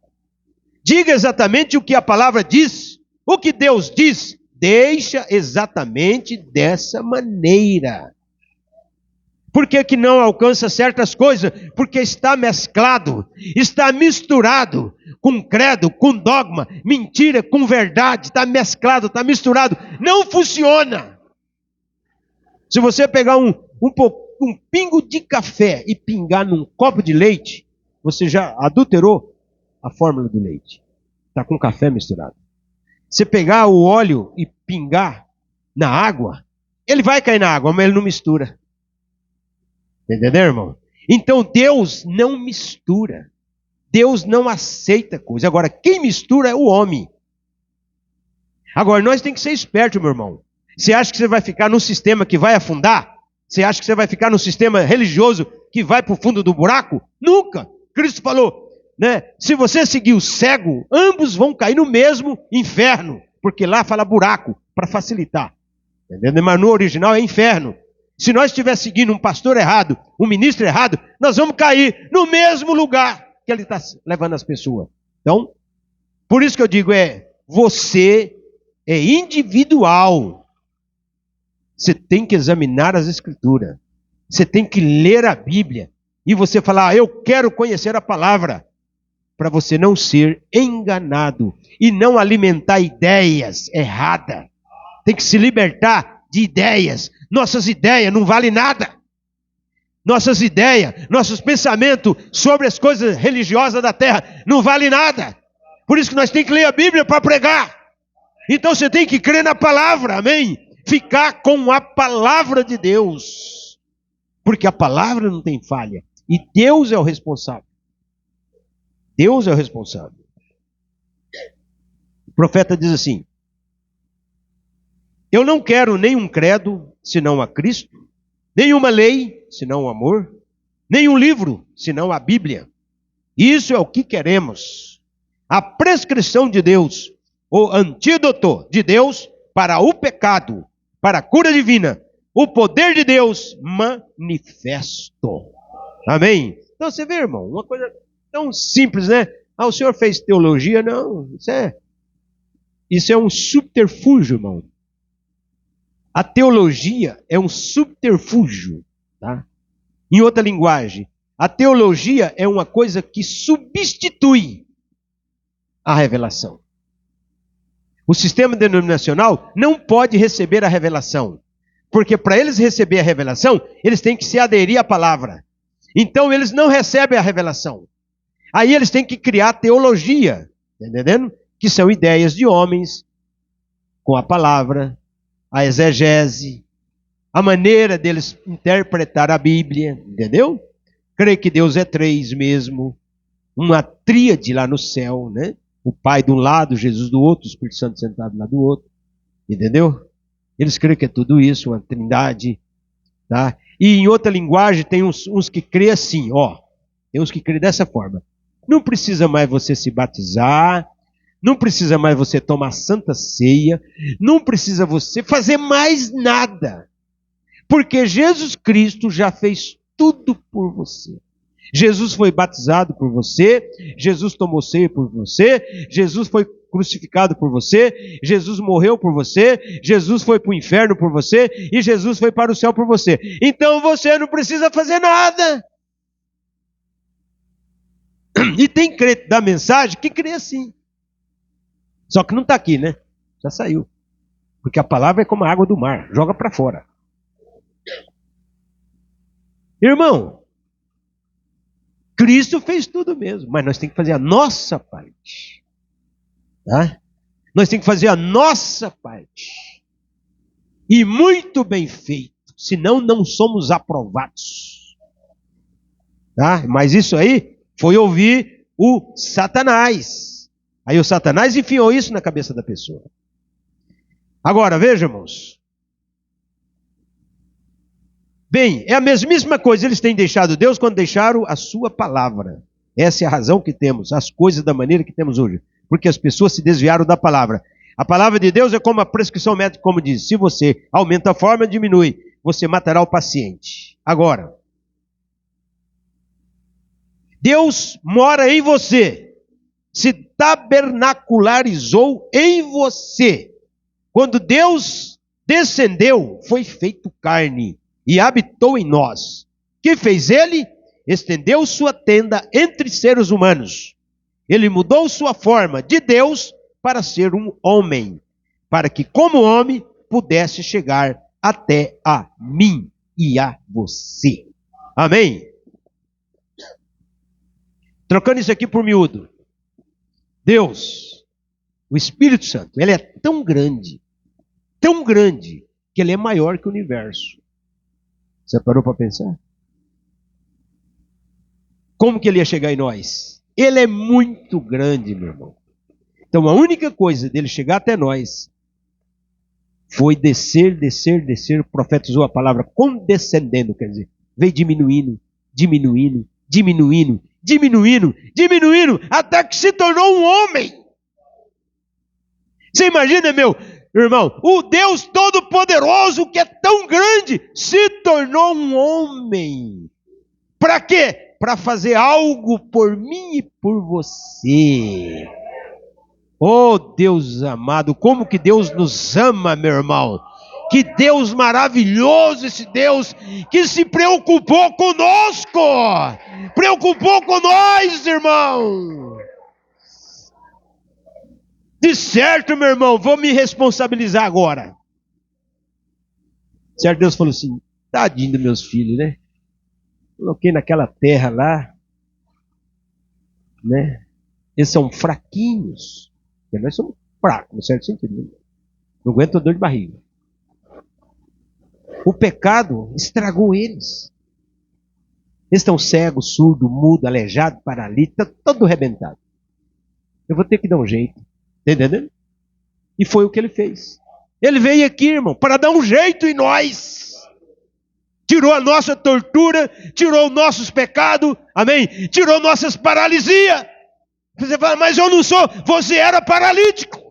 Diga exatamente o que a palavra diz. O que Deus diz, deixa exatamente dessa maneira. Por que não alcança certas coisas? Porque está mesclado, está misturado com credo, com dogma, mentira, com verdade. Está mesclado, está misturado. Não funciona. Se você pegar um pingo de café e pingar num copo de leite, você já adulterou a fórmula do leite. Está com café misturado. Você pegar o óleo e pingar na água, ele vai cair na água, mas ele não mistura. Entendeu, irmão? Então Deus não mistura. Deus não aceita coisa. Agora, quem mistura é o homem. Agora, nós temos que ser espertos, meu irmão. Você acha que você vai ficar num sistema que vai afundar? Você acha que você vai ficar num sistema religioso que vai para o fundo do buraco? Nunca! Cristo falou, né? Se você seguir o cego, ambos vão cair no mesmo inferno. Porque lá fala buraco, para facilitar. Entendeu? Mas no original é inferno. Se nós estivermos seguindo um pastor errado, um ministro errado, nós vamos cair no mesmo lugar que ele está levando as pessoas. Então, por isso que eu digo, você é individual. Você tem que examinar as Escrituras. Você tem que ler a Bíblia. E você falar, eu quero conhecer a palavra. Para você não ser enganado. E não alimentar ideias erradas. Tem que se libertar de ideias. Nossas ideias não valem nada. Nossas ideias, nossos pensamentos sobre as coisas religiosas da terra não valem nada. Por isso que nós temos que ler a Bíblia para pregar. Então você tem que crer na palavra, amém? Ficar com a palavra de Deus. Porque a palavra não tem falha. E Deus é o responsável. Deus é o responsável. O profeta diz assim, eu não quero nenhum credo, senão a Cristo, nenhuma lei, senão o amor, nenhum livro, senão a Bíblia. Isso é o que queremos. A prescrição de Deus, o antídoto de Deus para o pecado, para a cura divina, o poder de Deus manifesto. Amém? Então você vê, irmão, uma coisa tão simples, né? O senhor fez teologia? Não, isso é um subterfúgio, irmão. A teologia é um subterfúgio, tá? Em outra linguagem, a teologia é uma coisa que substitui a revelação. O sistema denominacional não pode receber a revelação, porque para eles receber a revelação, eles têm que se aderir à palavra. Então eles não recebem a revelação. Aí eles têm que criar teologia, entendendo? Que são ideias de homens com a palavra, a exegese, a maneira deles interpretar a Bíblia, entendeu? Creio que Deus é três mesmo, uma tríade lá no céu, né? O Pai de um lado, Jesus do outro, o Espírito Santo sentado lá do outro, entendeu? Eles creem que é tudo isso, uma trindade, tá? E em outra linguagem tem uns que creem assim, tem uns que creem dessa forma. Não precisa mais você se batizar, não precisa mais você tomar santa ceia, não precisa você fazer mais nada. Porque Jesus Cristo já fez tudo por você. Jesus foi batizado por você, Jesus tomou ceia por você, Jesus foi crucificado por você, Jesus morreu por você, Jesus foi para o inferno por você e Jesus foi para o céu por você. Então você não precisa fazer nada. E tem crente da mensagem que crê assim. Só que não está aqui, né? Já saiu. Porque a palavra é como a água do mar. Joga para fora. Irmão, Cristo fez tudo mesmo. Mas nós temos que fazer a nossa parte. Tá? Nós temos que fazer a nossa parte. E muito bem feito. Senão não somos aprovados. Tá? Mas isso aí foi ouvir o Satanás. Aí o Satanás enfiou isso na cabeça da pessoa. Agora, veja, irmãos. Bem, é a mesmíssima coisa. Eles têm deixado Deus quando deixaram a sua palavra. Essa é a razão que temos, as coisas da maneira que temos hoje. Porque as pessoas se desviaram da palavra. A palavra de Deus é como a prescrição médica, como diz. Se você aumenta a forma, diminui. Você matará o paciente. Agora, Deus mora em você. Se tabernacularizou em você. Quando Deus descendeu, foi feito carne e habitou em nós. Que fez ele? Estendeu sua tenda entre seres humanos. Ele mudou sua forma de Deus para ser um homem, para que como homem pudesse chegar até a mim e a você. Amém? Trocando isso aqui por miúdo. Deus, o Espírito Santo, ele é tão grande, que ele é maior que o universo. Você parou para pensar? Como que ele ia chegar em nós? Ele é muito grande, meu irmão. Então a única coisa dele chegar até nós foi descer. O profeta usou a palavra condescendendo, quer dizer, veio diminuindo, até que se tornou um homem. Você imagina, meu irmão, o Deus Todo-Poderoso, que é tão grande, se tornou um homem. Para quê? Para fazer algo por mim e por você. Oh, Deus amado, como que Deus nos ama, meu irmão. Que Deus maravilhoso esse Deus que se preocupou conosco. Preocupou com nós, irmão. De certo, meu irmão, vou me responsabilizar agora. Certo, Deus falou assim, tadinho dos meus filhos, né? Coloquei naquela terra lá, né? Eles são fraquinhos. E nós somos fracos, no certo sentido. Não aguentam dor de barriga. O pecado estragou eles. Eles estão cegos, surdos, mudos, aleijados, paralíticos, todo arrebentado. Eu vou ter que dar um jeito. Tá entendendo? E foi o que ele fez. Ele veio aqui, irmão, para dar um jeito em nós. Tirou a nossa tortura, tirou nossos pecados, amém? Tirou nossas paralisias. Você fala, mas eu não sou. Você era paralítico.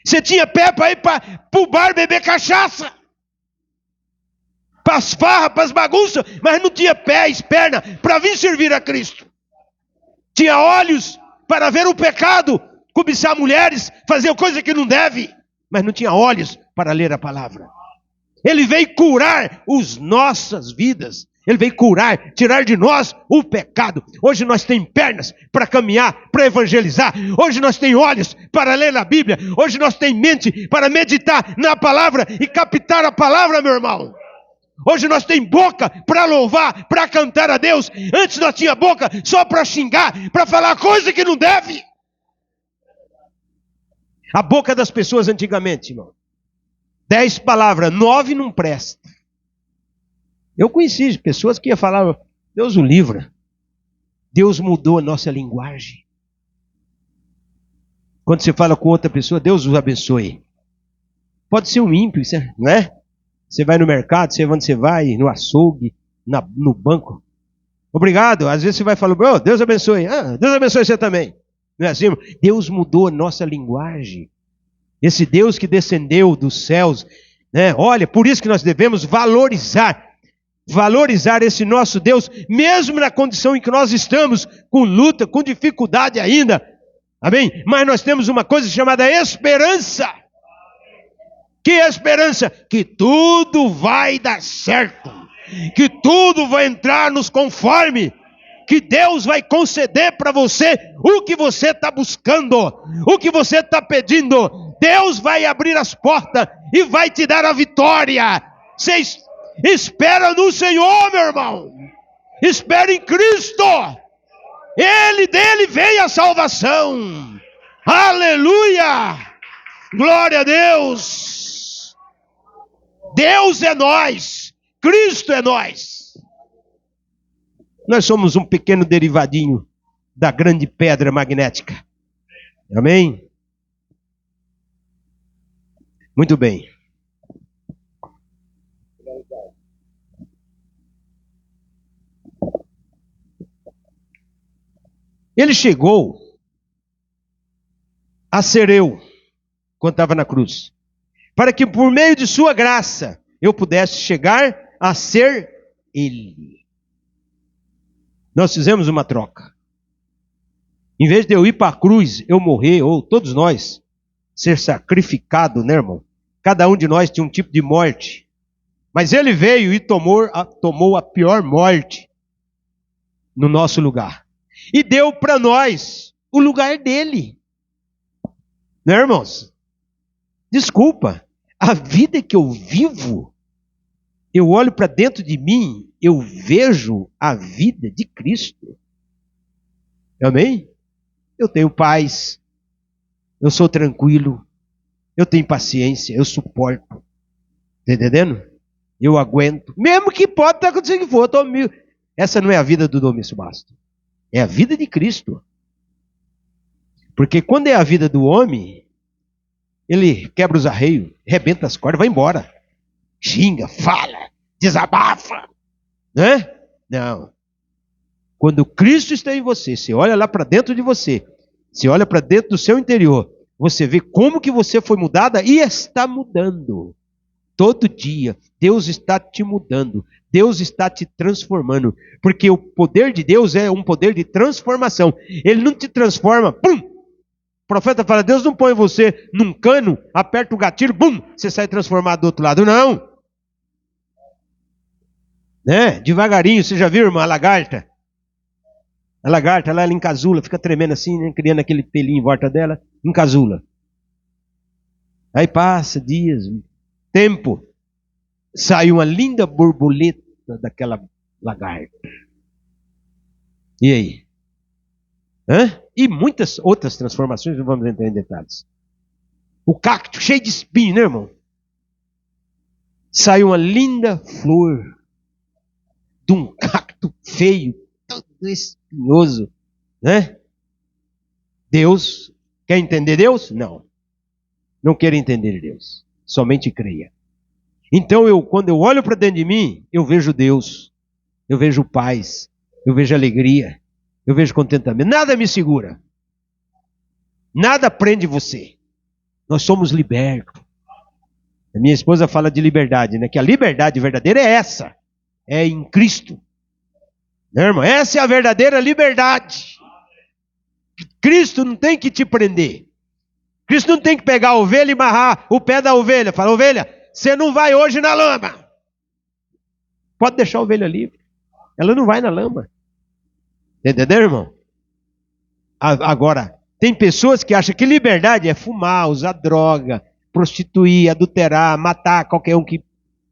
Você tinha pé para ir para o bar beber cachaça. Para as farras, para as bagunças, mas não tinha pés, perna para vir servir a Cristo. Tinha olhos para ver o pecado, cobiçar mulheres, fazer coisa que não deve, mas não tinha olhos para ler a palavra. Ele veio curar as nossas vidas. Ele veio curar, tirar de nós o pecado. Hoje nós temos pernas para caminhar, para evangelizar. Hoje nós temos olhos para ler a Bíblia. Hoje nós temos mente para meditar na palavra e captar a palavra, meu irmão. Hoje nós temos boca para louvar, para cantar a Deus. Antes nós tínhamos boca só para xingar, para falar coisa que não deve. A boca das pessoas antigamente, irmão. 10 palavras, 9 não presta. Eu conheci pessoas que iam falar, Deus o livra. Deus mudou a nossa linguagem. Quando você fala com outra pessoa, Deus os abençoe. Pode ser um ímpio, não é? Você vai no mercado, você onde você vai, no açougue, no banco. Obrigado. Às vezes você vai falar, oh, Deus abençoe. Ah, Deus abençoe você também. Não é assim? Deus mudou a nossa linguagem. Esse Deus que descendeu dos céus, né? Olha, por isso que nós devemos valorizar esse nosso Deus, mesmo na condição em que nós estamos, com luta, com dificuldade ainda. Amém? Mas nós temos uma coisa chamada esperança. Que esperança? Que tudo vai dar certo. Que tudo vai entrar nos conforme. Que Deus vai conceder para você o que você está buscando, o que você está pedindo. Deus vai abrir as portas e vai te dar a vitória. Você espera no Senhor, meu irmão. Espera em Cristo. Dele vem a salvação. Aleluia! Glória a Deus. Deus é nós. Cristo é nós. Nós somos um pequeno derivadinho da grande pedra magnética. Amém? Muito bem. Ele chegou a ser eu, quando estava na cruz, para que por meio de sua graça eu pudesse chegar a ser Ele. Nós fizemos uma troca. Em vez de eu ir para a cruz, eu morrer, ou todos nós, ser sacrificado, né, irmão? Cada um de nós tinha um tipo de morte. Mas Ele veio e tomou a pior morte no nosso lugar. E deu para nós o lugar dele. Né, irmãos? Desculpa, a vida que eu vivo, eu olho para dentro de mim, eu vejo a vida de Cristo. Amém? Eu tenho paz, eu sou tranquilo, eu tenho paciência, eu suporto. Está entendendo? Eu aguento. Mesmo que pode estar acontecendo o que for. Essa não é a vida do Domício Basto. É a vida de Cristo. Porque quando é a vida do homem, ele quebra os arreios, rebenta as cordas, vai embora. Xinga, fala, desabafa. Né? Não. Quando Cristo está em você, você olha lá para dentro de você, você olha para dentro do seu interior, você vê como que você foi mudada e está mudando. Todo dia, Deus está te mudando. Deus está te transformando. Porque o poder de Deus é um poder de transformação. Ele não te transforma, pum! O profeta fala, Deus não põe você num cano, aperta o gatilho, bum! Você sai transformado do outro lado. Não! Né? Devagarinho, você já viu, irmã, a lagarta? A lagarta, ela encasula, fica tremendo assim, né? Criando aquele pelinho em volta dela, encasula. Aí passa dias, tempo, sai uma linda borboleta daquela lagarta. E aí? Hã? E muitas outras transformações, não vamos entrar em detalhes. O cacto cheio de espinho, né, irmão? Sai uma linda flor de um cacto feio, todo espinhoso, né? Deus, quer entender Deus? Não. Não quero entender Deus. Somente creia. Então, quando eu olho para dentro de mim, eu vejo Deus. Eu vejo paz. Eu vejo alegria. Eu vejo contentamento. Nada me segura. Nada prende você. Nós somos libertos. A minha esposa fala de liberdade, né? Que a liberdade verdadeira é essa. É em Cristo. Né, irmão? Essa é a verdadeira liberdade. Cristo não tem que te prender. Cristo não tem que pegar a ovelha e amarrar o pé da ovelha. Fala, ovelha, você não vai hoje na lama. Pode deixar a ovelha livre. Ela não vai na lama. Entendeu, irmão? Agora, tem pessoas que acham que liberdade é fumar, usar droga, prostituir, adulterar, matar qualquer um que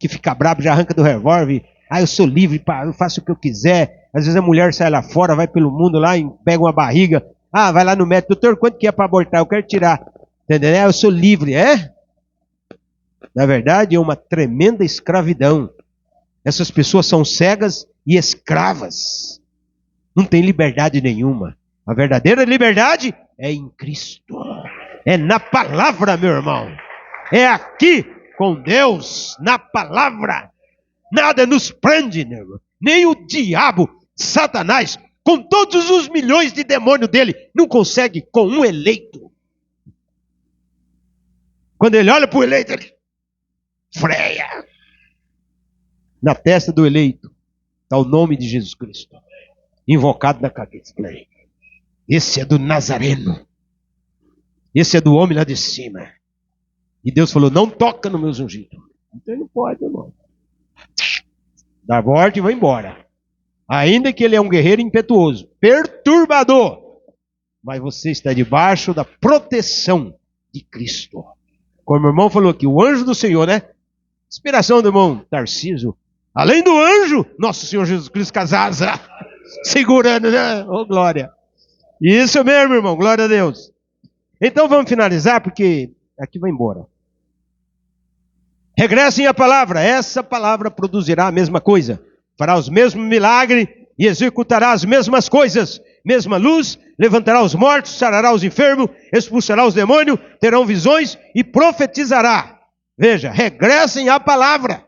fica bravo, já arranca do revólver. Ah, eu sou livre, eu faço o que eu quiser. Às vezes a mulher sai lá fora, vai pelo mundo lá e pega uma barriga. Ah, vai lá no médico, doutor, quanto que é para abortar? Eu quero tirar. Entendeu? Eu sou livre, é? Na verdade, é uma tremenda escravidão. Essas pessoas são cegas e escravas. Não tem liberdade nenhuma. A verdadeira liberdade é em Cristo. É na palavra, meu irmão. É aqui com Deus, na palavra. Nada nos prende, meu irmão. Nem o diabo, Satanás, com todos os milhões de demônios dele, não consegue com um eleito. Quando ele olha para o eleito, ele freia. Na testa do eleito está o nome de Jesus Cristo, invocado na cabeça. Esse é do Nazareno. Esse é do homem lá de cima. E Deus falou, não toca no meus ungidos. Então ele não pode, irmão. Dá volta e vai embora. Ainda que ele é um guerreiro impetuoso, perturbador, mas você está debaixo da proteção de Cristo. Como o irmão falou aqui, o anjo do Senhor, né? Inspiração do irmão Tarcísio. Além do anjo, nosso Senhor Jesus Cristo Casasa, segurando, né? Oh, glória. Isso mesmo, irmão, glória a Deus. Então vamos finalizar, porque aqui vai embora. Regressem à palavra, essa palavra produzirá a mesma coisa, fará os mesmos milagres e executará as mesmas coisas, mesma luz, levantará os mortos, sarará os enfermos, expulsará os demônios, terão visões e profetizará. Veja, regressem à palavra.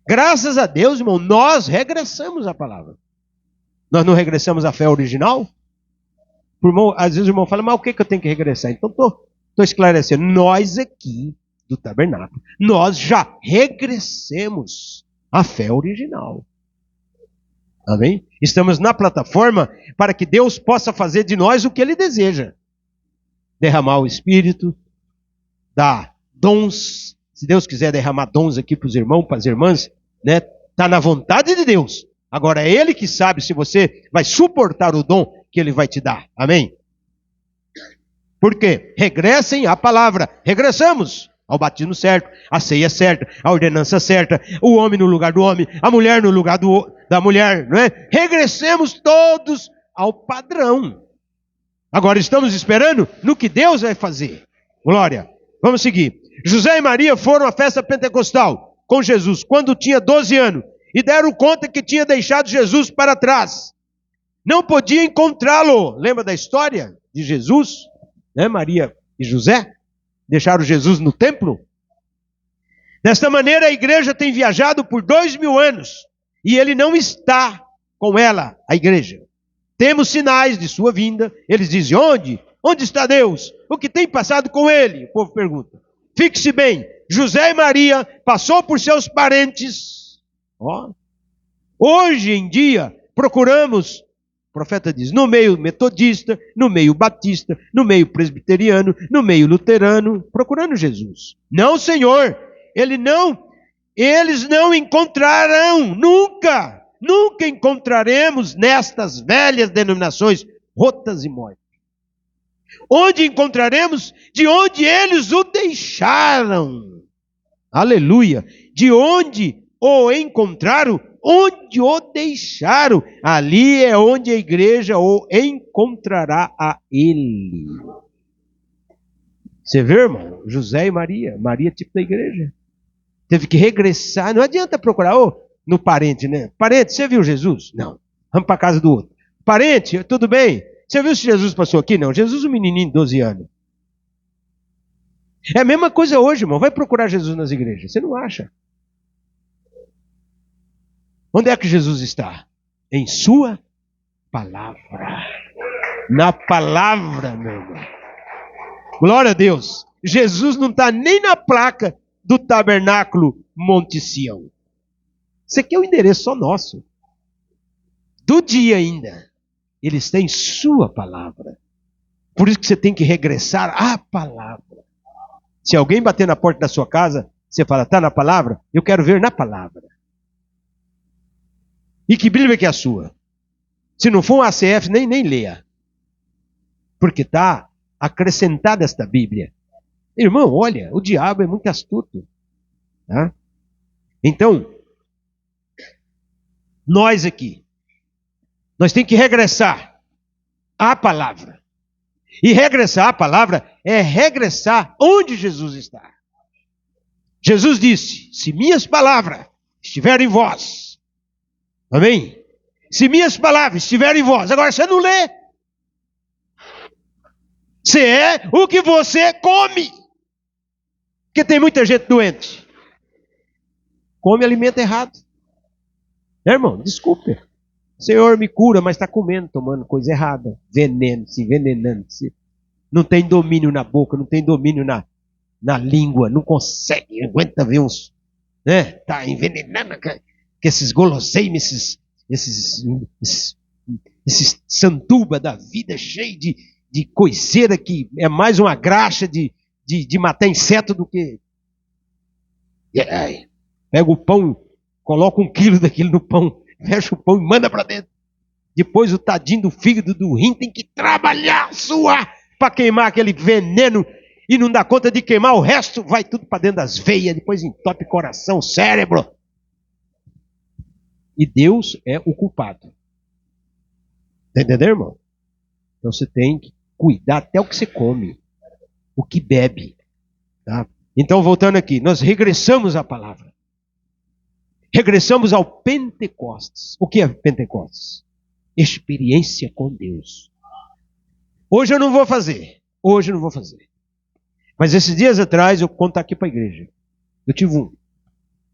Graças a Deus, irmão, nós regressamos à palavra. Nós não regressamos à fé original? Irmão, às vezes o irmão fala, mas o que eu tenho que regressar? Então estou esclarecendo, nós aqui do tabernáculo, nós já regressemos à fé original. Amém? Estamos na plataforma para que Deus possa fazer de nós o que Ele deseja. Derramar o Espírito, dar dons. Se Deus quiser derramar dons aqui para os irmãos, para as irmãs, né? Está na vontade de Deus. Agora é Ele que sabe se você vai suportar o dom que Ele vai te dar. Amém? Por quê? Regressem à palavra. Regressamos ao batismo certo, à ceia certa, à ordenança certa, o homem no lugar do homem, a mulher no lugar da mulher, não é? Regressemos todos ao padrão. Agora estamos esperando no que Deus vai fazer. Glória. Vamos seguir. José e Maria foram à festa pentecostal com Jesus quando tinha 12 anos e deram conta que tinha deixado Jesus para trás. não podia encontrá-lo. Lembra da história de Jesus? Né? Maria e José deixaram Jesus no templo. Desta maneira, a igreja tem viajado por 2000 anos e ele não está com ela, a igreja. Temos sinais de sua vinda. Eles dizem: onde? Onde está Deus? O que tem passado com ele? O povo pergunta. Fique-se bem, José e Maria passou por seus parentes. Hoje em dia, procuramos, o profeta diz, no meio metodista, no meio batista, no meio presbiteriano, no meio luterano, procurando Jesus. Não, Senhor, eles não encontrarão, nunca encontraremos nestas velhas denominações rotas e mortas. Onde encontraremos? De onde eles o deixaram. Aleluia. De onde o encontraram? Onde o deixaram. Ali é onde a igreja o encontrará a ele. Você vê, irmão? José e Maria. Maria, tipo da igreja. Teve que regressar. Não adianta procurar no parente, né? Parente, você viu Jesus? Não. Vamos para a casa do outro. Parente, tudo bem? Você viu se Jesus passou aqui? Não. Jesus, um menininho de 12 anos. É a mesma coisa hoje, irmão. Vai procurar Jesus nas igrejas. Você não acha. Onde é que Jesus está? Em sua palavra. Na palavra, meu irmão. Glória a Deus. Jesus não está nem na placa do tabernáculo Monte Sião. Isso aqui é o endereço só nosso. Do dia ainda. Ele está em sua palavra. Por isso que você tem que regressar à palavra. Se alguém bater na porta da sua casa, você fala, está na palavra? Eu quero ver na palavra. E que Bíblia que é a sua? Se não for um ACF, nem leia. Porque está acrescentada esta Bíblia. Irmão, olha, o diabo é muito astuto. Tá? Então, nós aqui, nós temos que regressar à palavra. E regressar à palavra é regressar onde Jesus está. Jesus disse, se minhas palavras estiverem em vós, amém? Se minhas palavras estiverem em vós, agora você não lê. Você é o que você come. Porque tem muita gente doente. Come alimento errado. Irmão, desculpe. Senhor, me cura, mas está comendo, tomando coisa errada. Veneno, se envenenando. Não tem domínio na boca, não tem domínio na língua. Não consegue, não aguenta ver uns... né? Está envenenando com esses guloseimas, esses santuba da vida cheio de coiceira que é mais uma graxa de matar inseto do que... Pega o pão, coloca 1 quilo daquilo no pão, fecha o pão e manda para dentro. Depois o tadinho do fígado, do rim, tem que trabalhar, suar, para queimar aquele veneno e não dá conta de queimar o resto, vai tudo para dentro das veias, depois entope coração, cérebro. E Deus é o culpado. Está entendendo, irmão? Então você tem que cuidar até o que você come, o que bebe. Tá? Então, voltando aqui, nós regressamos à palavra. Regressamos ao Pentecostes. O que é Pentecostes? Experiência com Deus. Hoje eu não vou fazer. Mas esses dias atrás, eu conto aqui para a igreja. Eu tive um.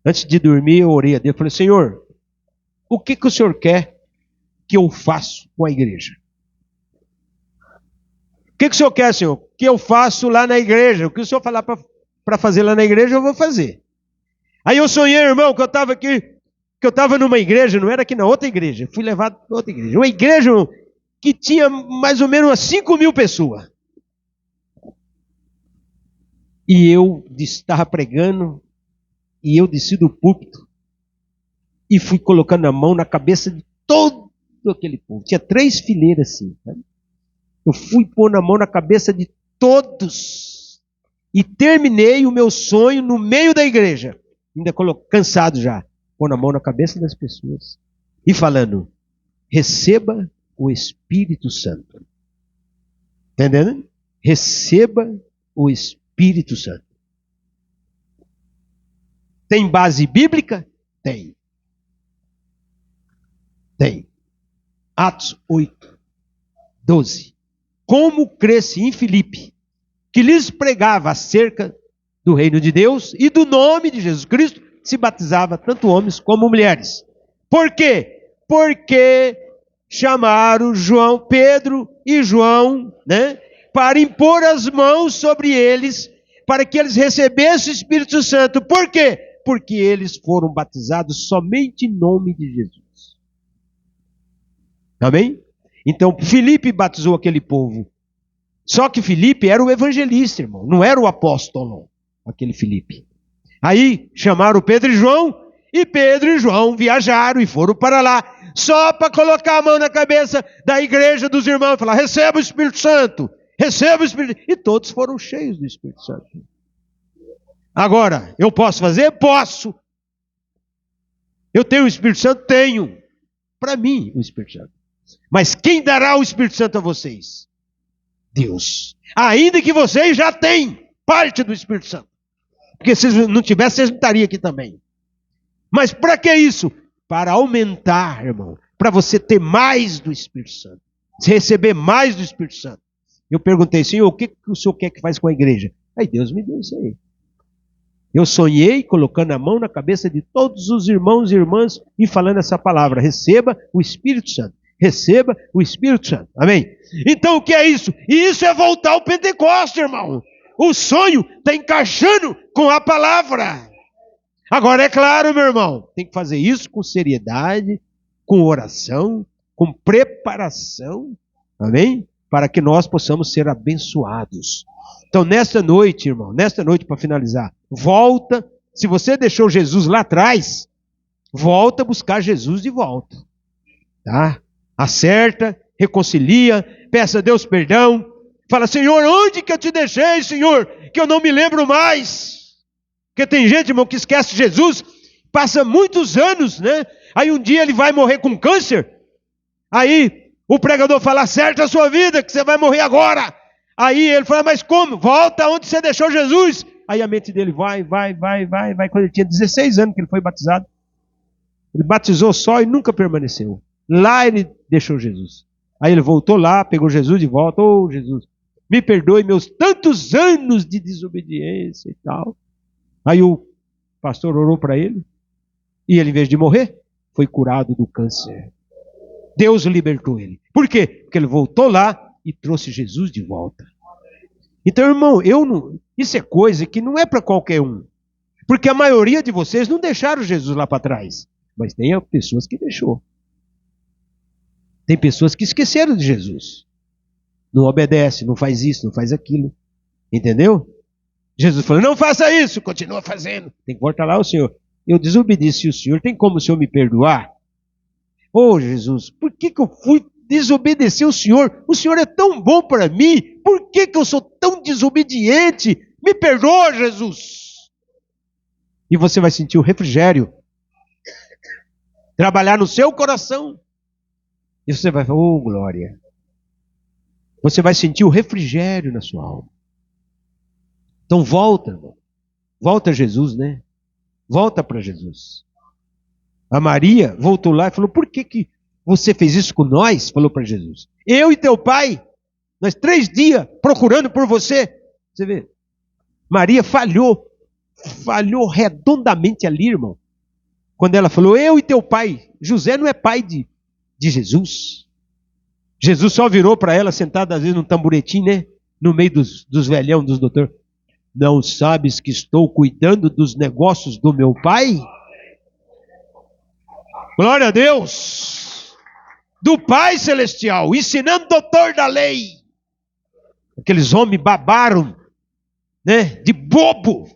Antes de dormir, eu orei a Deus. Falei, Senhor, o que o Senhor quer que eu faço com a igreja? O que o Senhor quer, Senhor? Que eu faço lá na igreja. O que o Senhor falar para fazer lá na igreja, eu vou fazer. Aí eu sonhei, irmão, que eu estava aqui, que eu estava numa igreja, não era aqui na outra igreja, fui levado para outra igreja. Uma igreja que tinha mais ou menos umas 5.000 pessoas. E eu estava pregando, e eu desci do púlpito, e fui colocando a mão na cabeça de todo aquele povo. Tinha 3 fileiras assim. Sabe? Eu fui pôr a mão na cabeça de todos. E terminei o meu sonho no meio da igreja. Ainda cansado já, pondo a mão na cabeça das pessoas e falando, receba o Espírito Santo. Entendendo? Receba o Espírito Santo. Tem base bíblica? Tem. Atos 8, 12. Como cresce em Filipe, que lhes pregava acerca do reino de Deus e do nome de Jesus Cristo, se batizava tanto homens como mulheres. Por quê? Porque chamaram João, Pedro e João, né, para impor as mãos sobre eles, para que eles recebessem o Espírito Santo. Por quê? Porque eles foram batizados somente em nome de Jesus. Amém? Então, Filipe batizou aquele povo. Só que Filipe era o evangelista, irmão. Não era o apóstolo, aquele Filipe. Aí, chamaram Pedro e João viajaram e foram para lá. Só para colocar a mão na cabeça da igreja dos irmãos e falar, receba o Espírito Santo. Receba o Espírito Santo. E todos foram cheios do Espírito Santo. Agora, eu posso fazer? Posso. Eu tenho o Espírito Santo? Tenho. Para mim, o Espírito Santo. Mas quem dará o Espírito Santo a vocês? Deus. Ainda que vocês já têm parte do Espírito Santo. Porque se não tivesse, vocês não estariam aqui também. Mas para que isso? Para aumentar, irmão. Para você ter mais do Espírito Santo. Receber mais do Espírito Santo. Eu perguntei, Senhor, o que o Senhor quer que faz com a igreja? Aí Deus me deu isso aí. Eu sonhei colocando a mão na cabeça de todos os irmãos e irmãs e falando essa palavra. Receba o Espírito Santo. Receba o Espírito Santo. Amém? Então o que é isso? E isso é voltar ao Pentecostes, irmão. O sonho está encaixando com a palavra. Agora é claro, meu irmão, tem que fazer isso com seriedade, com oração, com preparação. Amém? Para que nós possamos ser abençoados. Então, nesta noite, irmão, para finalizar, volta. Se você deixou Jesus lá atrás, volta a buscar Jesus de volta. Tá? Acerta, reconcilia, peça a Deus perdão. Fala, Senhor, onde que eu te deixei, Senhor? Que eu não me lembro mais. Porque tem gente, irmão, que esquece Jesus, passa muitos anos, né? Aí um dia ele vai morrer com câncer. Aí o pregador fala, acerta a sua vida, que você vai morrer agora. Aí ele fala, mas como? Volta onde você deixou Jesus. Aí a mente dele vai. Quando ele tinha 16 anos que ele foi batizado. Ele batizou só e nunca permaneceu. Lá ele deixou Jesus. Aí ele voltou lá, pegou Jesus de volta. Ô Jesus, me perdoe meus tantos anos de desobediência e tal. Aí o pastor orou para ele. E ele, em vez de morrer, foi curado do câncer. Deus libertou ele. Por quê? Porque ele voltou lá e trouxe Jesus de volta. Então, irmão, isso é coisa que não é para qualquer um. Porque a maioria de vocês não deixaram Jesus lá para trás. Mas tem pessoas que deixou. Tem pessoas que esqueceram de Jesus. Não obedece, não faz isso, não faz aquilo. Entendeu? Jesus falou, não faça isso, continua fazendo. Tem que voltar lá ao Senhor. Eu desobedeci o Senhor, tem como o Senhor me perdoar? Ô Jesus, por que eu fui desobedecer o Senhor? O Senhor é tão bom para mim, por que eu sou tão desobediente? Me perdoa, Jesus. E você vai sentir o refrigério trabalhar no seu coração. E você vai falar, oh glória. Você vai sentir o refrigério na sua alma. Então volta, irmão. Volta a Jesus, né? Volta para Jesus. A Maria voltou lá e falou, por que você fez isso com nós? Falou para Jesus. Eu e teu pai, nós 3 dias procurando por você. Você vê? Maria falhou redondamente ali, irmão. Quando ela falou, eu e teu pai. José não é pai de Jesus. Jesus só virou para ela, sentada às vezes num tamboretinho, né? No meio dos velhão, dos doutores. Não sabes que estou cuidando dos negócios do meu pai? Glória a Deus! Do Pai Celestial, ensinando o doutor da lei. Aqueles homens babaram, né? De bobo,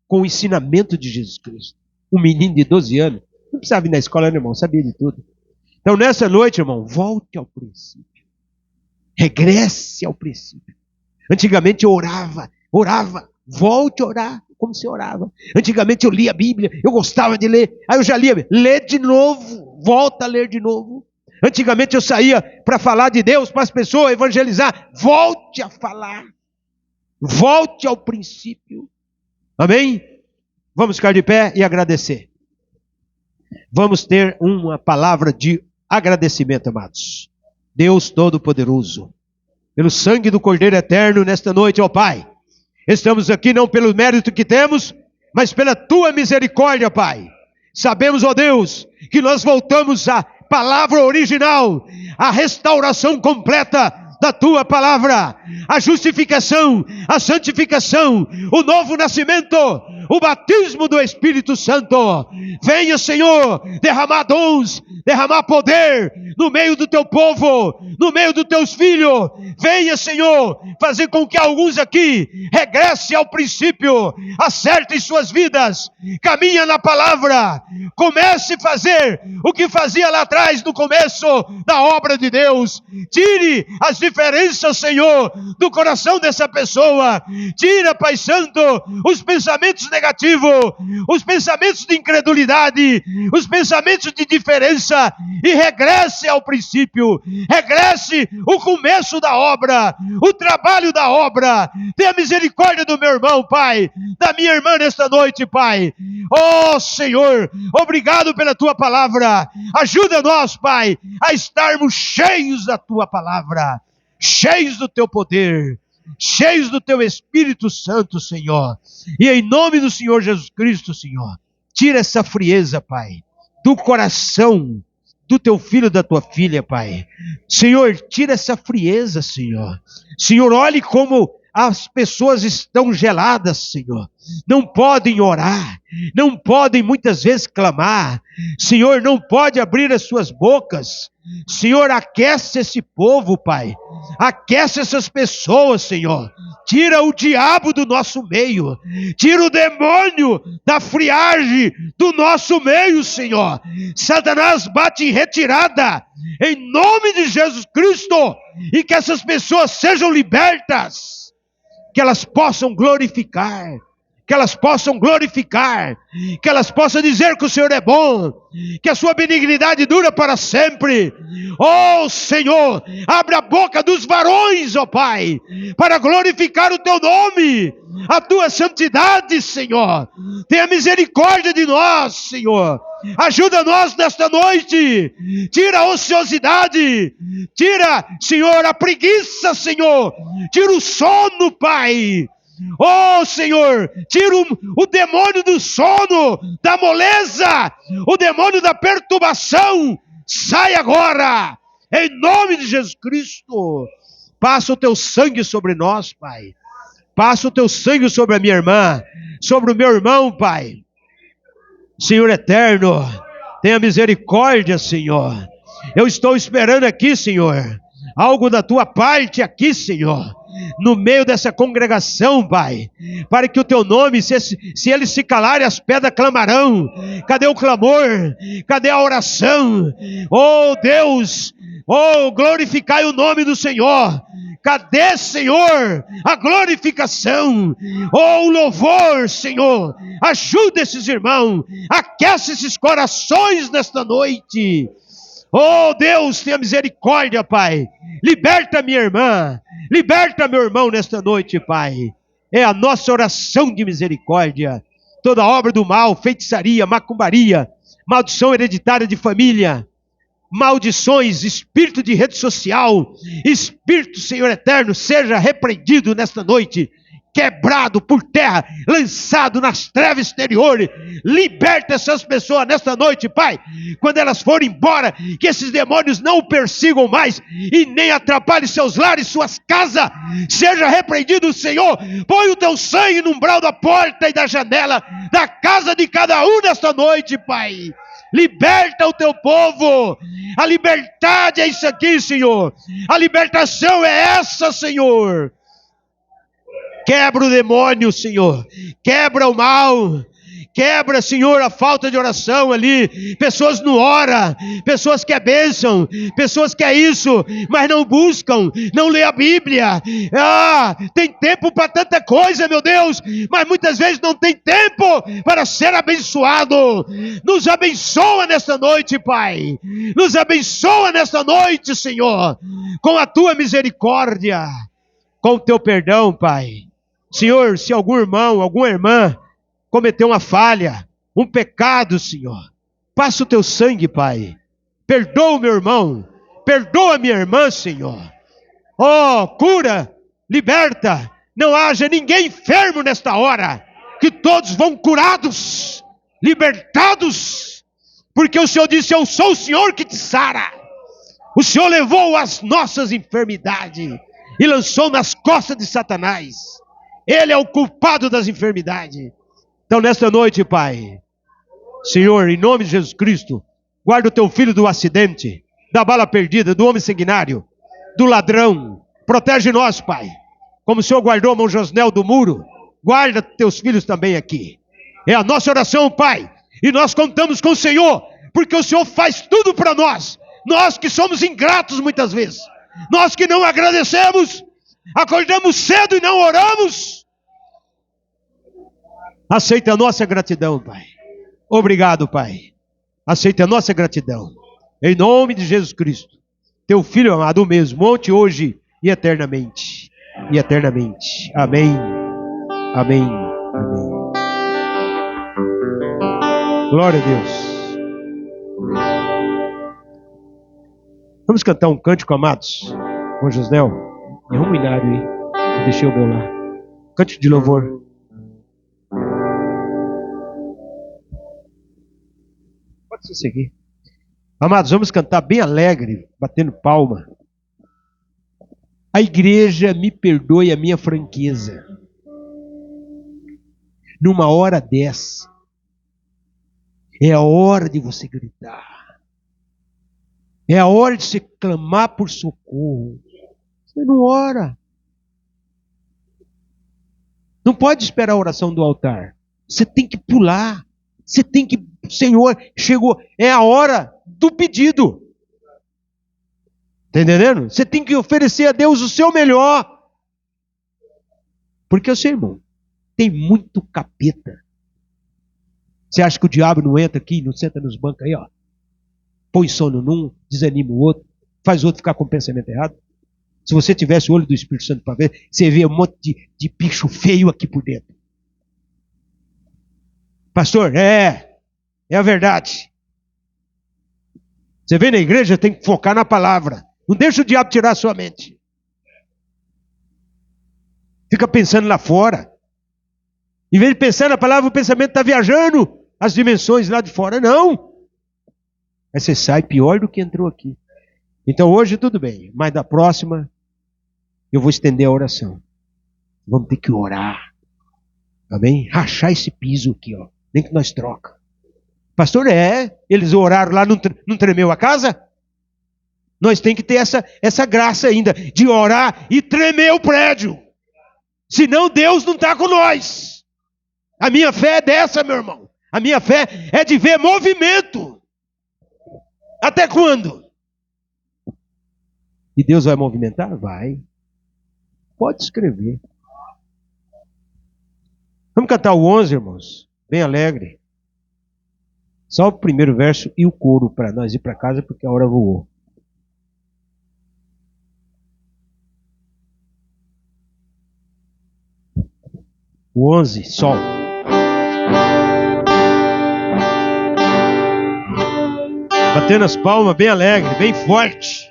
com o ensinamento de Jesus Cristo. Um menino de 12 anos. Não precisava ir na escola, né, irmão? Sabia de tudo. Então, nessa noite, irmão, volte ao princípio. Regresse ao princípio. Antigamente eu orava. Volte a orar como você orava. Antigamente eu lia a Bíblia, eu gostava de ler. Aí eu já lia, lê de novo, volta a ler de novo. Antigamente eu saía para falar de Deus para as pessoas, evangelizar. Volte a falar. Volte ao princípio. Amém? Vamos ficar de pé e agradecer. Vamos ter uma palavra de agradecimento, amados. Deus Todo-Poderoso, pelo sangue do Cordeiro Eterno nesta noite, ó Pai. Estamos aqui não pelo mérito que temos, mas pela Tua misericórdia, Pai. Sabemos, ó Deus, que nós voltamos à palavra original, à restauração completa da Tua palavra, a justificação, a santificação, o novo nascimento, o batismo do Espírito Santo. Venha, Senhor, derramar dons, derramar poder no meio do Teu povo, no meio dos Teus filhos. Venha, Senhor, fazer com que alguns aqui regressem ao princípio, acertem suas vidas, caminhem na palavra, comece a fazer o que fazia lá atrás no começo da obra de Deus. Tire as diferenças, Senhor, do coração dessa pessoa. Tira, Pai Santo, os pensamentos negativos, os pensamentos de incredulidade, os pensamentos de diferença, e regresse ao princípio, regresse o começo da obra, o trabalho da obra. Tenha misericórdia do meu irmão, Pai, da minha irmã nesta noite, Pai. Oh, Senhor, obrigado pela Tua palavra. Ajuda-nos, Pai, a estarmos cheios da Tua palavra, cheios do Teu poder, cheios do Teu Espírito Santo, Senhor. E em nome do Senhor Jesus Cristo, Senhor, tira essa frieza, Pai, do coração do Teu filho, da Tua filha, Pai. Senhor, tira essa frieza, Senhor. Senhor, olhe como as pessoas estão geladas, Senhor. Não podem orar, não podem muitas vezes clamar. Senhor, não pode abrir as suas bocas. Senhor, aquece esse povo, Pai. Aquece essas pessoas, Senhor. Tira o diabo do nosso meio. Tira o demônio da friagem do nosso meio, Senhor. Satanás bate em retirada, em nome de Jesus Cristo. E que essas pessoas sejam libertas. Que elas possam glorificar. Que elas possam glorificar, que elas possam dizer que o Senhor é bom, que a sua benignidade dura para sempre. Oh, Senhor, abre a boca dos varões, ó Pai, para glorificar o Teu nome, a Tua santidade, Senhor. Tenha misericórdia de nós, Senhor. Ajuda-nos nesta noite. Tira a ociosidade, tira, Senhor, a preguiça, Senhor. Tira o sono, Pai. Oh, Senhor, tira o demônio do sono, da moleza, o demônio da perturbação. Sai agora, em nome de Jesus Cristo. Passa o Teu sangue sobre nós, Pai. Passa o Teu sangue sobre a minha irmã, sobre o meu irmão, Pai. Senhor eterno, tenha misericórdia, Senhor. Eu estou esperando aqui, Senhor, algo da Tua parte aqui, Senhor, no meio dessa congregação, Pai, para que o Teu nome, se eles se calarem, as pedras clamarão. Cadê o clamor? Cadê a oração? Oh Deus, oh, glorificai o nome do Senhor. Cadê, Senhor, a glorificação? Oh, o louvor, Senhor. Ajuda esses irmãos, aquece esses corações nesta noite. Oh Deus, tenha misericórdia, Pai. Liberta minha irmã, liberta meu irmão nesta noite, Pai. É a nossa oração de misericórdia. Toda obra do mal, feitiçaria, macumbaria, maldição hereditária de família, maldições, espírito de rede social, espírito, Senhor eterno, seja repreendido nesta noite, quebrado por terra, lançado nas trevas exteriores. Liberta essas pessoas nesta noite, Pai. Quando elas forem embora, que esses demônios não o persigam mais e nem atrapalhem seus lares, suas casas. Seja repreendido, Senhor. Põe o Teu sangue no umbral da porta e da janela da casa de cada um nesta noite, Pai. Liberta o Teu povo. A liberdade é isso aqui, Senhor. A libertação é essa, Senhor. Quebra o demônio, Senhor. Quebra o mal. Quebra, Senhor, a falta de oração ali. Pessoas não oram, pessoas que é bênção, pessoas que é isso, mas não buscam, não lê a Bíblia. Tem tempo para tanta coisa, meu Deus, mas muitas vezes não tem tempo para ser abençoado. Nos abençoa nesta noite, Pai. Nos abençoa nesta noite, Senhor, com a Tua misericórdia, com o Teu perdão, Pai. Senhor, se algum irmão, alguma irmã cometeu uma falha, um pecado, Senhor, passa o Teu sangue, Pai. Perdoa o meu irmão. Perdoa a minha irmã, Senhor. Oh, cura, liberta. Não haja ninguém enfermo nesta hora. Que todos vão curados, libertados. Porque o Senhor disse, eu sou o Senhor que te sara. O Senhor levou as nossas enfermidades e lançou nas costas de Satanás. Ele é o culpado das enfermidades. Então nesta noite, Pai, Senhor, em nome de Jesus Cristo, guarda o teu filho do acidente, da bala perdida, do homem sanguinário, do ladrão. Protege nós, Pai. Como o Senhor guardou a mão Josnel do muro, guarda teus filhos também aqui. É a nossa oração, Pai. E nós contamos com o Senhor, porque o Senhor faz tudo para nós. Nós que somos ingratos muitas vezes. Nós que não agradecemos. Acordamos cedo e não oramos. Aceita a nossa gratidão, Pai. Obrigado, Pai. Aceita a nossa gratidão. Em nome de Jesus Cristo. Teu Filho amado, o mesmo, ontem, hoje e eternamente. E eternamente. Amém. Amém. Amém. Glória a Deus. Vamos cantar um cântico, amados, com Josnel. Derruba o hinário aí. Eu deixei o meu lá. Cântico de louvor. Pode se seguir. Amados, vamos cantar bem alegre, batendo palma. A igreja me perdoe a minha franqueza. Numa hora dessa, é a hora de você gritar. É a hora de você clamar por socorro. Você não ora. Não pode esperar a oração do altar. Você tem que pular. Você tem que... Senhor, chegou. É a hora do pedido. Está entendendo? Você tem que oferecer a Deus o seu melhor. Porque, seu irmão, tem muito capeta. Você acha que o diabo não entra aqui, não senta nos bancos aí, ó? Põe sono num, desanima o outro, faz o outro ficar com o pensamento errado. Se você tivesse o olho do Espírito Santo para ver, você vê um monte de bicho feio aqui por dentro. Pastor, é a verdade. Você vem na igreja, tem que focar na palavra. Não deixa o diabo tirar a sua mente. Fica pensando lá fora. Em vez de pensar na palavra, o pensamento está viajando as dimensões lá de fora. Não. Aí você sai pior do que entrou aqui. Então hoje tudo bem, mas da próxima eu vou estender a oração. Vamos ter que orar. Amém? Rachar esse piso aqui, ó. Nem que nós troca. Pastor, eles oraram lá, não tremeu a casa? Nós temos que ter essa graça ainda de orar e tremer o prédio. Senão Deus não está com nós. A minha fé é dessa, meu irmão. A minha fé é de ver movimento. Até quando? E Deus vai movimentar? Vai. Pode escrever. Vamos cantar o 11, irmãos. Bem alegre. Só o primeiro verso e o coro para nós ir para casa, porque a hora voou. O 11, sol. Batendo as palmas, bem alegre, bem forte.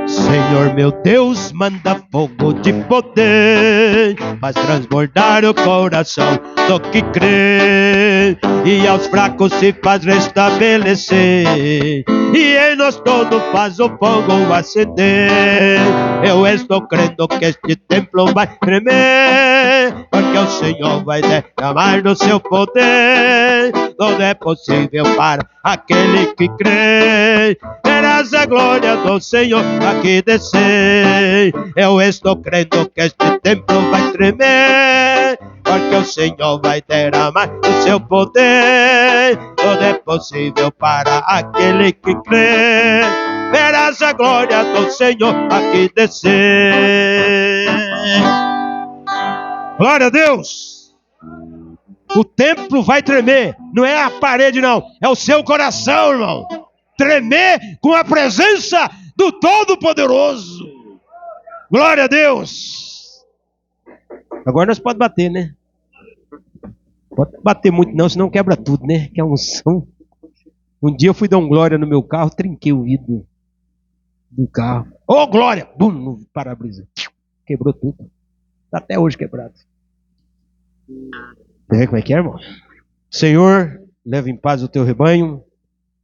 Senhor meu Deus, manda fogo de poder, faz transbordar o coração do que crê, e aos fracos se faz restabelecer, e em nós todo faz o fogo acender. Eu estou crendo que este templo vai tremer, porque o Senhor vai derramar do seu poder. Tudo é possível para aquele que crê. Verás a glória do Senhor aqui descer. Eu estou crendo que este templo vai tremer, porque o Senhor vai derramar o seu poder. Tudo é possível para aquele que crê. Verás a glória do Senhor aqui descer. Glória a Deus. O templo vai tremer. Não é a parede, não. É o seu coração, irmão. Tremer com a presença do Todo-Poderoso. Glória a Deus. Agora nós podemos bater, né? Pode bater muito não, senão quebra tudo, né? Que é unção. Um dia eu fui dar um glória no meu carro, trinquei o vidro do carro. Ô, glória! Bum, no para-brisa. Quebrou tudo. Está até hoje quebrado. Como é que é, irmão? Senhor, leva em paz o teu rebanho.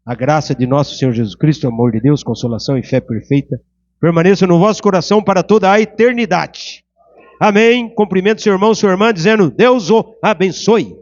A graça de nosso Senhor Jesus Cristo, o amor de Deus, consolação e fé perfeita permaneça no vosso coração para toda a eternidade. Amém. Cumprimento seu irmão, sua irmã, dizendo: Deus o abençoe.